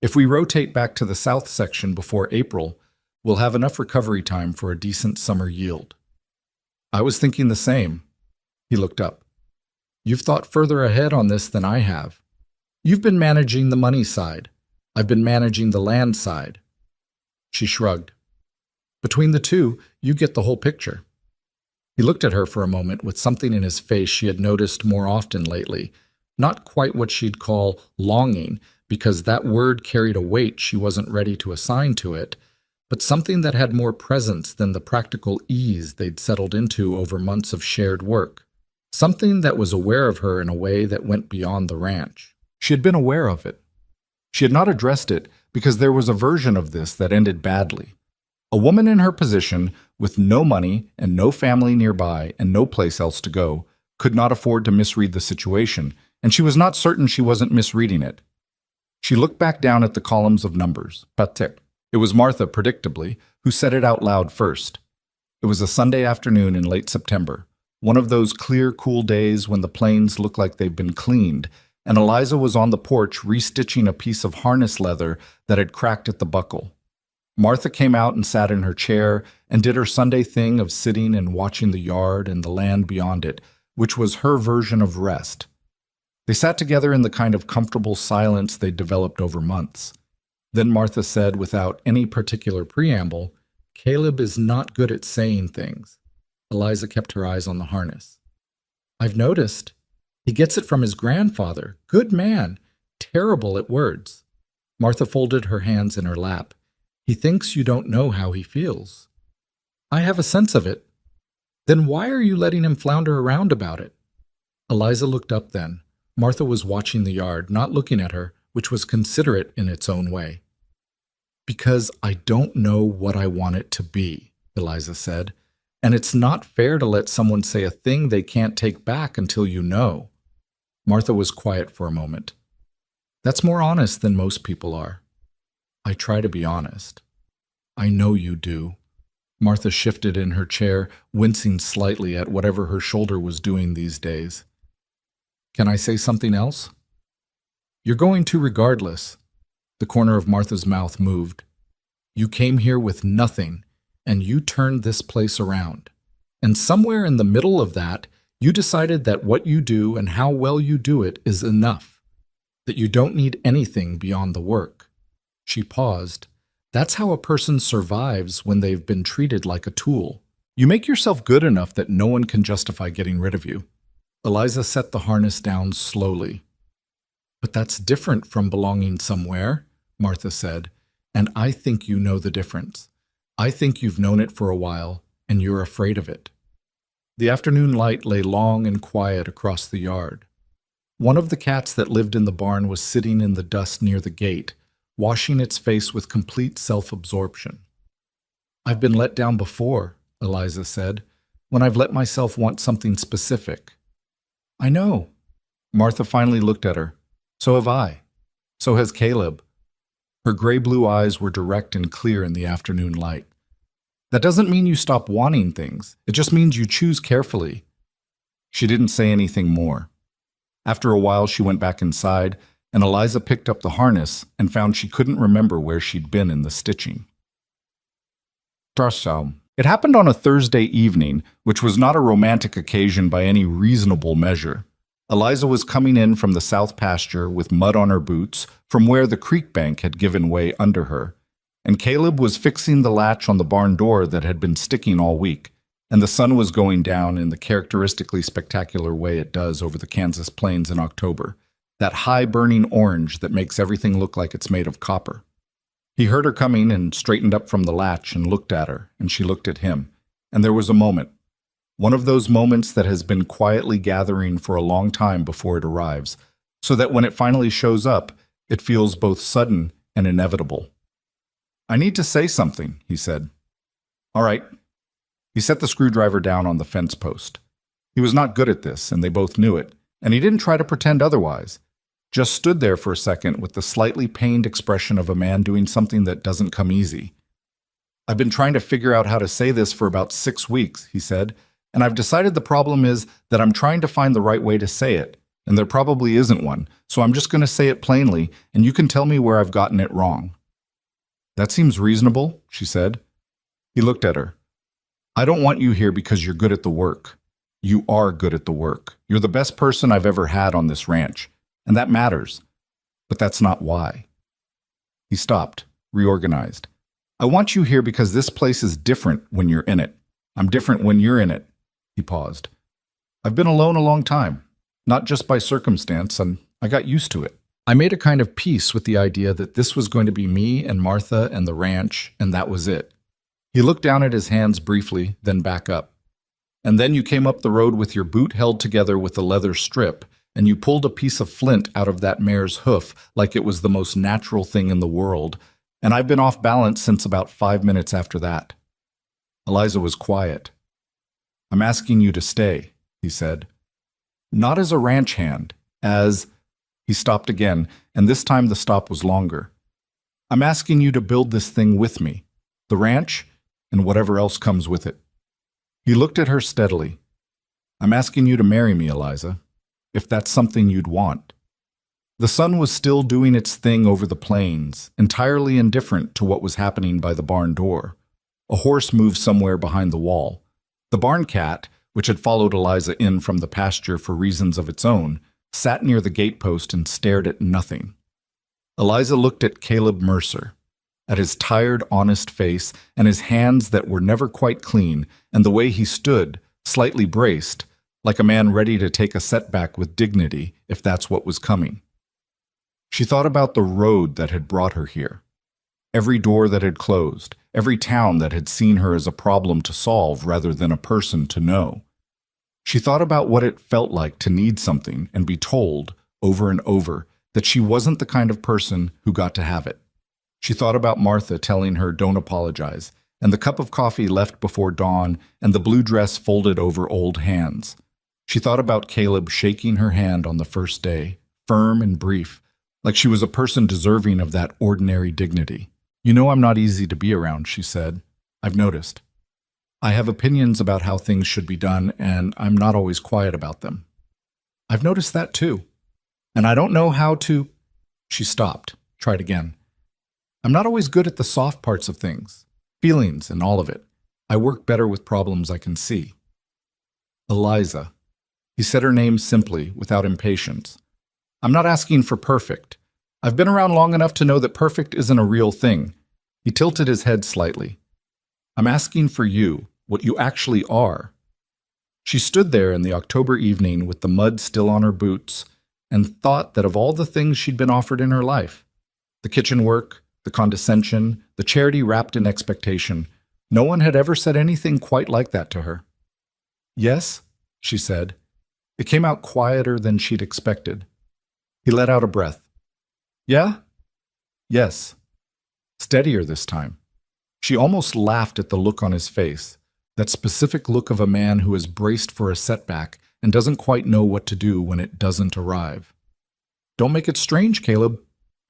"If we rotate back to the south section before April, we'll have enough recovery time for a decent summer yield." "I was thinking the same." He looked up. "You've thought further ahead on this than I have. You've been managing the money side. I've been managing the land side." She shrugged. "Between the two, you get the whole picture." He looked at her for a moment with something in his face she had noticed more often lately, not quite what she'd call longing, because that word carried a weight she wasn't ready to assign to it, but something that had more presence than the practical ease they'd settled into over months of shared work. Something that was aware of her in a way that went beyond the ranch. She had been aware of it. She had not addressed it because there was a version of this that ended badly. A woman in her position, with no money and no family nearby and no place else to go, could not afford to misread the situation, and she was not certain she wasn't misreading it. She looked back down at the columns of numbers. Patek. It was Martha, predictably, who said it out loud first. It was a Sunday afternoon in late September, one of those clear, cool days when the plains look like they've been cleaned, and Eliza was on the porch restitching a piece of harness leather that had cracked at the buckle. Martha came out and sat in her chair and did her Sunday thing of sitting and watching the yard and the land beyond it, which was her version of rest. They sat together in the kind of comfortable silence they'd developed over months. Then Martha said, without any particular preamble, "Caleb is not good at saying things." Eliza kept her eyes on the harness. "I've noticed. He gets it from his grandfather. Good man. Terrible at words." Martha folded her hands in her lap. "He thinks you don't know how he feels." "I have a sense of it." "Then why are you letting him flounder around about it?" Eliza looked up then. Martha was watching the yard, not looking at her, which was considerate in its own way. "Because I don't know what I want it to be," Eliza said, "and it's not fair to let someone say a thing they can't take back until you know." Martha was quiet for a moment. "That's more honest than most people are." "I try to be honest." "I know you do." Martha shifted in her chair, wincing slightly at whatever her shoulder was doing these days. "Can I say something else?" "You're going to regardless." The corner of Martha's mouth moved. "You came here with nothing, and you turned this place around. And somewhere in the middle of that, you decided that what you do and how well you do it is enough, that you don't need anything beyond the work." She paused. "That's how a person survives when they've been treated like a tool. You make yourself good enough that no one can justify getting rid of you." Eliza set the harness down slowly. "But that's different from belonging somewhere," Martha said, "and I think you know the difference. I think you've known it for a while, and you're afraid of it." The afternoon light lay long and quiet across the yard. One of the cats that lived in the barn was sitting in the dust near the gate, washing its face with complete self-absorption. "I've been let down before," Eliza said, "when I've let myself want something specific." "I know." Martha finally looked at her. "So have I. So has Caleb." Her gray-blue eyes were direct and clear in the afternoon light. "That doesn't mean you stop wanting things. It just means you choose carefully." She didn't say anything more. After a while, she went back inside, and Eliza picked up the harness and found she couldn't remember where she'd been in the stitching. Tarsaum. It happened on a Thursday evening, which was not a romantic occasion by any reasonable measure. Eliza was coming in from the south pasture with mud on her boots from where the creek bank had given way under her, and Caleb was fixing the latch on the barn door that had been sticking all week, and the sun was going down in the characteristically spectacular way it does over the Kansas plains in October, that high burning orange that makes everything look like it's made of copper. He heard her coming and straightened up from the latch and looked at her, and she looked at him, and there was a moment. One of those moments that has been quietly gathering for a long time before it arrives, so that when it finally shows up, it feels both sudden and inevitable. "I need to say something," he said. "All right." He set the screwdriver down on the fence post. He was not good at this, and they both knew it, and he didn't try to pretend otherwise. Just stood there for a second with the slightly pained expression of a man doing something that doesn't come easy. "I've been trying to figure out how to say this for about 6 weeks, he said, "and I've decided the problem is that I'm trying to find the right way to say it, and there probably isn't one, so I'm just going to say it plainly, and you can tell me where I've gotten it wrong." "That seems reasonable," she said. He looked at her. "I don't want you here because you're good at the work. You are good at the work. You're the best person I've ever had on this ranch, and that matters. But that's not why." He stopped, reorganized. "I want you here because this place is different when you're in it. I'm different when you're in it." He paused. "I've been alone a long time, not just by circumstance, and I got used to it. I made a kind of peace with the idea that this was going to be me and Martha and the ranch, and that was it." He looked down at his hands briefly, then back up. "And then you came up the road with your boot held together with a leather strip, and you pulled a piece of flint out of that mare's hoof like it was the most natural thing in the world, and I've been off balance since about 5 minutes after that." Eliza was quiet. "I'm asking you to stay," he said. "Not as a ranch hand, as—" He stopped again, and this time the stop was longer. "I'm asking you to build this thing with me, the ranch, and whatever else comes with it." He looked at her steadily. "I'm asking you to marry me, Eliza, if that's something you'd want." The sun was still doing its thing over the plains, entirely indifferent to what was happening by the barn door. A horse moved somewhere behind the wall. The barn cat, which had followed Eliza in from the pasture for reasons of its own, sat near the gatepost and stared at nothing. Eliza looked at Caleb Mercer, at his tired, honest face and his hands that were never quite clean, and the way he stood, slightly braced, like a man ready to take a setback with dignity if that's what was coming. She thought about the road that had brought her here, every door that had closed, every town that had seen her as a problem to solve rather than a person to know. She thought about what it felt like to need something and be told, over and over, that she wasn't the kind of person who got to have it. She thought about Martha telling her don't apologize, and the cup of coffee left before dawn, and the blue dress folded over old hands. She thought about Caleb shaking her hand on the first day, firm and brief, like she was a person deserving of that ordinary dignity. "You know I'm not easy to be around," she said. "I've noticed. I have opinions about how things should be done, and I'm not always quiet about them." "I've noticed that too. And I don't know how to—" She stopped, tried again. "I'm not always good at the soft parts of things, feelings and all of it. I work better with problems I can see." "Eliza." He said her name simply, without impatience. "I'm not asking for perfect. I've been around long enough to know that perfect isn't a real thing." He tilted his head slightly. "I'm asking for you, what you actually are." She stood there in the October evening with the mud still on her boots and thought that of all the things she'd been offered in her life, the kitchen work, the condescension, the charity wrapped in expectation, no one had ever said anything quite like that to her. "Yes," she said. It came out quieter than she'd expected. He let out a breath. "Yeah?" "Yes." Steadier this time. She almost laughed at the look on his face, that specific look of a man who is braced for a setback and doesn't quite know what to do when it doesn't arrive. "Don't make it strange, Caleb."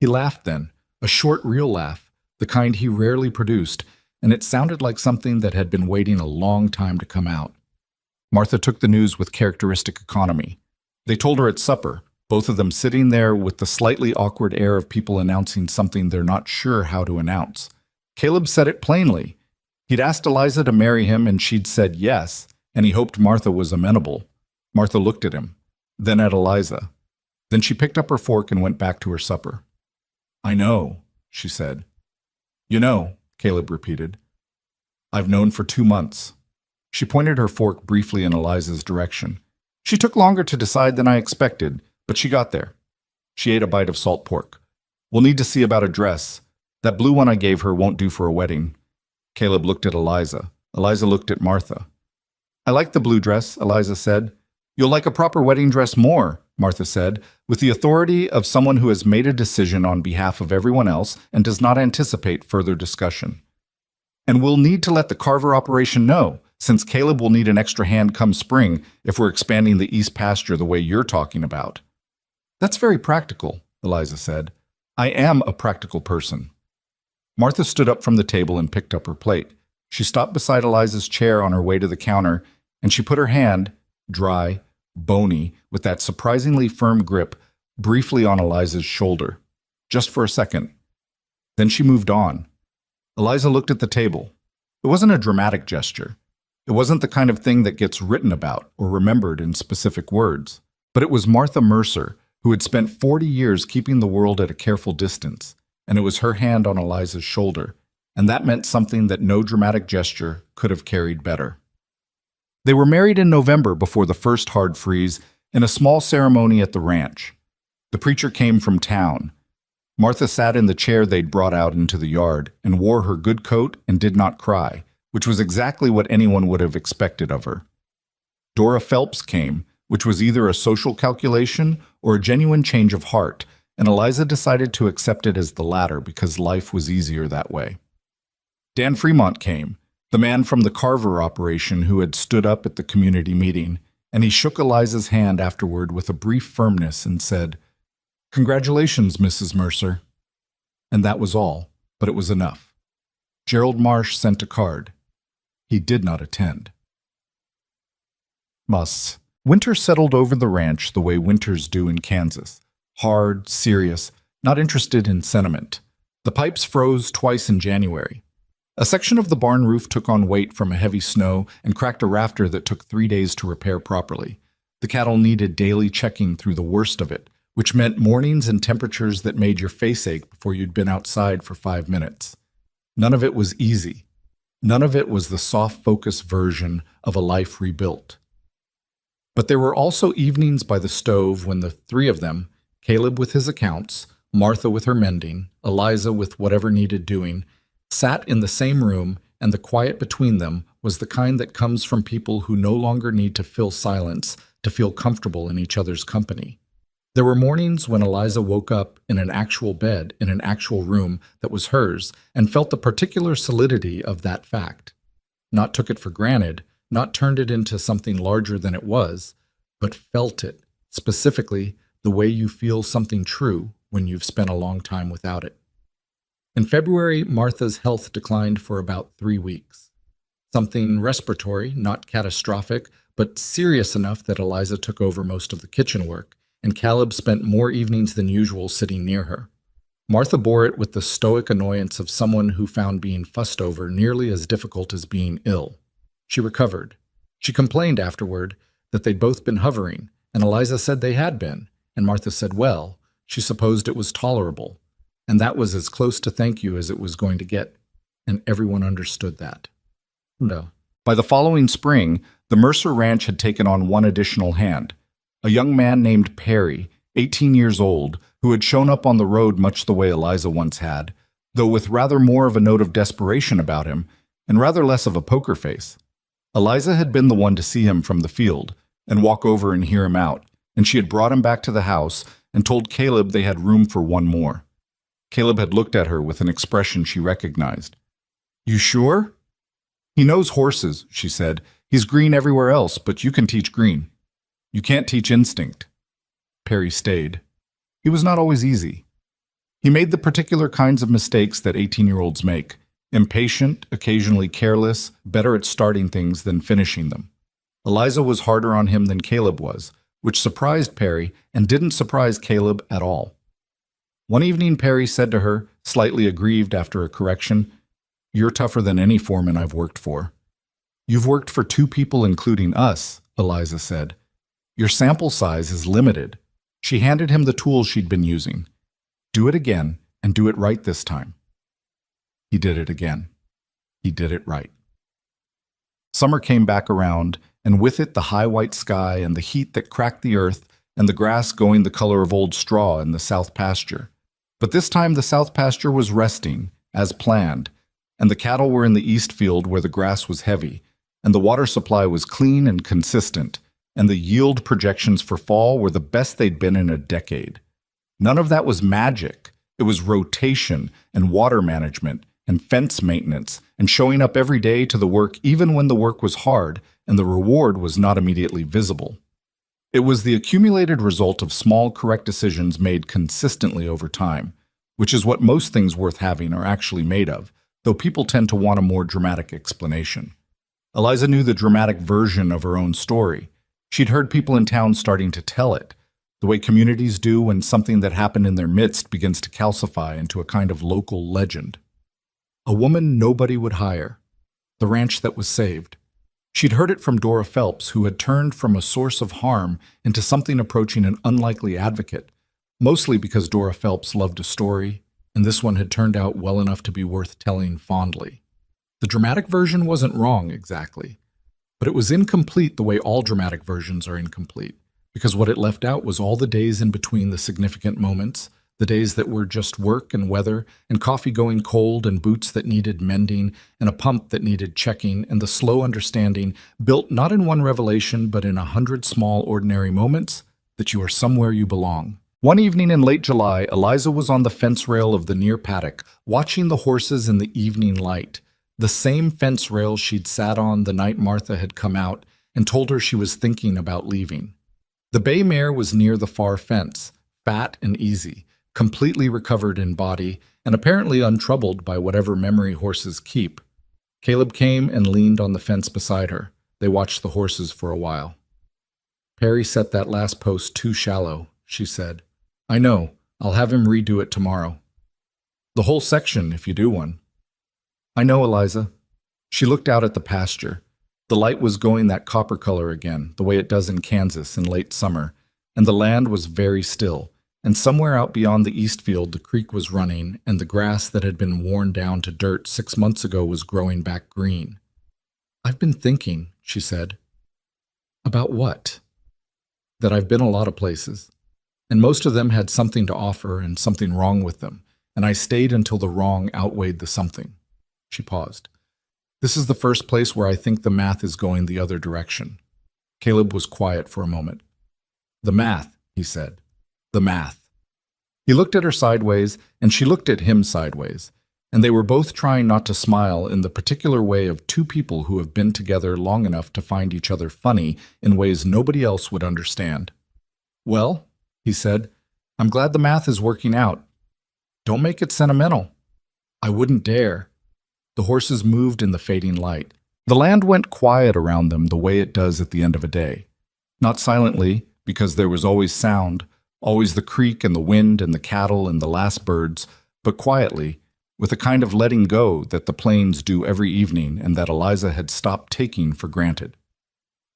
He laughed then, a short, real laugh, the kind he rarely produced, and it sounded like something that had been waiting a long time to come out. Martha took the news with characteristic economy. They told her at supper, both of them sitting there with the slightly awkward air of people announcing something they're not sure how to announce. Caleb said it plainly. He'd asked Eliza to marry him, and she'd said yes, and he hoped Martha was amenable. Martha looked at him, then at Eliza. Then she picked up her fork and went back to her supper. "I know," she said. "You know," Caleb repeated. "I've known for 2 months." She pointed her fork briefly in Eliza's direction. "She took longer to decide than I expected, but she got there." She ate a bite of salt pork. "We'll need to see about a dress. That blue one I gave her won't do for a wedding." Caleb looked at Eliza. Eliza looked at Martha. "I like the blue dress," Eliza said. "You'll like a proper wedding dress more," Martha said, with the authority of someone who has made a decision on behalf of everyone else and does not anticipate further discussion. "And we'll need to let the carver operation know, since Caleb will need an extra hand come spring if we're expanding the east pasture the way you're talking about." "That's very practical," Eliza said. "I am a practical person." Martha stood up from the table and picked up her plate. She stopped beside Eliza's chair on her way to the counter, and she put her hand, dry, bony, with that surprisingly firm grip, briefly on Eliza's shoulder, just for a second. Then she moved on. Eliza looked at the table. It wasn't a dramatic gesture. It wasn't the kind of thing that gets written about or remembered in specific words. But it was Martha Mercer, who had spent 40 years keeping the world at a careful distance, and it was her hand on Eliza's shoulder, and that meant something that no dramatic gesture could have carried better. They were married in November before the first hard freeze in a small ceremony at the ranch. The preacher came from town. Martha sat in the chair they'd brought out into the yard and wore her good coat and did not cry, which was exactly what anyone would have expected of her. Dora Phelps came, which was either a social calculation or a genuine change of heart, and Eliza decided to accept it as the latter because life was easier that way. Dan Fremont came, the man from the Carver operation who had stood up at the community meeting, and he shook Eliza's hand afterward with a brief firmness and said, "Congratulations, Mrs. Mercer." And that was all, but it was enough. Gerald Marsh sent a card. He did not attend. Winter settled over the ranch the way winters do in Kansas. Hard, serious, not interested in sentiment. The pipes froze twice in January. A section of the barn roof took on weight from a heavy snow and cracked a rafter that took 3 days to repair properly. The cattle needed daily checking through the worst of it, which meant mornings and temperatures that made your face ache before you'd been outside for 5 minutes. None of it was easy. None of it was the soft-focus version of a life rebuilt. But there were also evenings by the stove when the 3 of them, Caleb with his accounts, Martha with her mending, Eliza with whatever needed doing, sat in the same room, and the quiet between them was the kind that comes from people who no longer need to fill silence to feel comfortable in each other's company. There were mornings when Eliza woke up in an actual bed in an actual room that was hers and felt the particular solidity of that fact. Not took it for granted, not turned it into something larger than it was, but felt it, specifically the way you feel something true when you've spent a long time without it. In February, Martha's health declined for about 3 weeks. Something respiratory, not catastrophic, but serious enough that Eliza took over most of the kitchen work, and Caleb spent more evenings than usual sitting near her. Martha bore it with the stoic annoyance of someone who found being fussed over nearly as difficult as being ill. She recovered. She complained afterward that they'd both been hovering, and Eliza said they had been, and Martha said, well, she supposed it was tolerable, and that was as close to thank you as it was going to get, and everyone understood that. No. By the following spring, the Mercer Ranch had taken on one additional hand, a young man named Perry, 18 years old, who had shown up on the road much the way Eliza once had, though with rather more of a note of desperation about him, and rather less of a poker face. Eliza had been the one to see him from the field, and walk over and hear him out, and she had brought him back to the house and told Caleb they had room for one more. Caleb had looked at her with an expression she recognized. "You sure?" "He knows horses," she said. "He's green everywhere else, but you can teach green. You can't teach instinct." Perry stayed. He was not always easy. He made the particular kinds of mistakes that 18-year-olds make, impatient, occasionally careless, better at starting things than finishing them. Eliza was harder on him than Caleb was, which surprised Perry and didn't surprise Caleb at all. One evening Perry said to her, slightly aggrieved after a correction, "You're tougher than any foreman I've worked for." "You've worked for 2 people including us," Eliza said. "Your sample size is limited." She handed him the tools she'd been using. "Do it again, and do it right this time." He did it again. He did it right. Summer came back around, and with it the high white sky and the heat that cracked the earth and the grass going the color of old straw in the south pasture. But this time the south pasture was resting, as planned, and the cattle were in the east field where the grass was heavy, and the water supply was clean and consistent, and the yield projections for fall were the best they'd been in a decade. None of that was magic. It was rotation and water management and fence maintenance and showing up every day to the work even when the work was hard and the reward was not immediately visible. It was the accumulated result of small correct decisions made consistently over time, which is what most things worth having are actually made of, though people tend to want a more dramatic explanation. Eliza knew the dramatic version of her own story. She'd heard people in town starting to tell it, the way communities do when something that happened in their midst begins to calcify into a kind of local legend. A woman nobody would hire. The ranch that was saved. She'd heard it from Dora Phelps, who had turned from a source of harm into something approaching an unlikely advocate, mostly because Dora Phelps loved a story, and this one had turned out well enough to be worth telling fondly. The dramatic version wasn't wrong, exactly, but it was incomplete the way all dramatic versions are incomplete, because what it left out was all the days in between the significant moments, the days that were just work and weather, and coffee going cold, and boots that needed mending, and a pump that needed checking, and the slow understanding, built not in one revelation but in 100 small ordinary moments, that you are somewhere you belong. One evening in late July, Eliza was on the fence rail of the near paddock, watching the horses in the evening light, the same fence rail she'd sat on the night Martha had come out and told her she was thinking about leaving. The bay mare was near the far fence, fat and easy, completely recovered in body, and apparently untroubled by whatever memory horses keep. Caleb came and leaned on the fence beside her. They watched the horses for a while. "Perry set that last post too shallow," she said. "I know. I'll have him redo it tomorrow." "The whole section, if you do one." "I know, Eliza." She looked out at the pasture. The light was going that copper color again, the way it does in Kansas in late summer, and the land was very still, and somewhere out beyond the east field the creek was running, and the grass that had been worn down to dirt 6 months ago was growing back green. "I've been thinking," she said. "About what?" "That I've been a lot of places, and most of them had something to offer and something wrong with them, and I stayed until the wrong outweighed the something." She paused. "This is the first place where I think the math is going the other direction." Caleb was quiet for a moment. "The math," he said. "The math." He looked at her sideways, and she looked at him sideways, and they were both trying not to smile in the particular way of two people who have been together long enough to find each other funny in ways nobody else would understand. "Well," he said, "I'm glad the math is working out. Don't make it sentimental." "I wouldn't dare." The horses moved in the fading light. The land went quiet around them the way it does at the end of a day. Not silently, because there was always sound, always the creek and the wind and the cattle and the last birds, but quietly, with a kind of letting go that the plains do every evening and that Eliza had stopped taking for granted.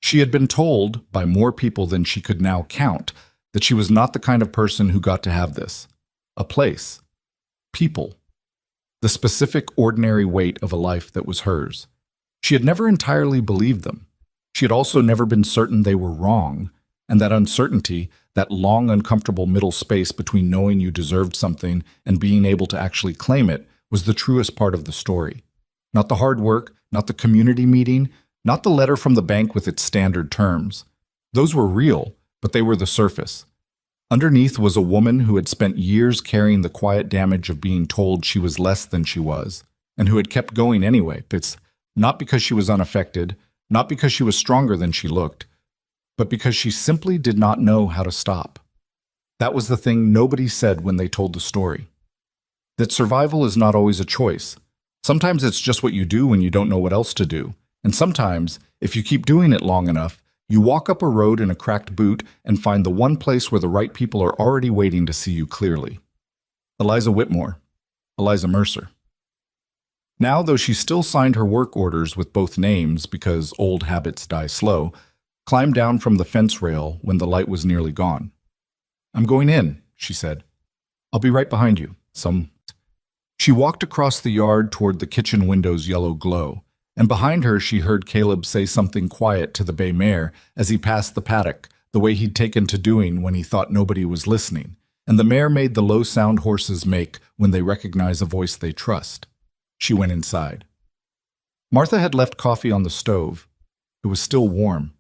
She had been told, by more people than she could now count, that she was not the kind of person who got to have this. A place. People. The specific ordinary weight of a life that was hers. She had never entirely believed them. She had also never been certain they were wrong, and that uncertainty, that long uncomfortable middle space between knowing you deserved something and being able to actually claim it, was the truest part of the story. Not the hard work, not the community meeting, not the letter from the bank with its standard terms. Those were real, but they were the surface. Underneath was a woman who had spent years carrying the quiet damage of being told she was less than she was, and who had kept going anyway. It's not because she was unaffected, not because she was stronger than she looked, but because she simply did not know how to stop. That was the thing nobody said when they told the story. That survival is not always a choice. Sometimes it's just what you do when you don't know what else to do. And sometimes, if you keep doing it long enough, you walk up a road in a cracked boot and find the one place where the right people are already waiting to see you clearly. Eliza Whitmore. Eliza Mercer. Now, though she still signed her work orders with both names because old habits die slow, climbed down from the fence rail when the light was nearly gone. "I'm going in," she said. "I'll be right behind you." She walked across the yard toward the kitchen window's yellow glow, and behind her she heard Caleb say something quiet to the bay mare as he passed the paddock, the way he'd taken to doing when he thought nobody was listening, and the mare made the low sound horses make when they recognize a voice they trust. She went inside. Martha had left coffee on the stove. It was still warm.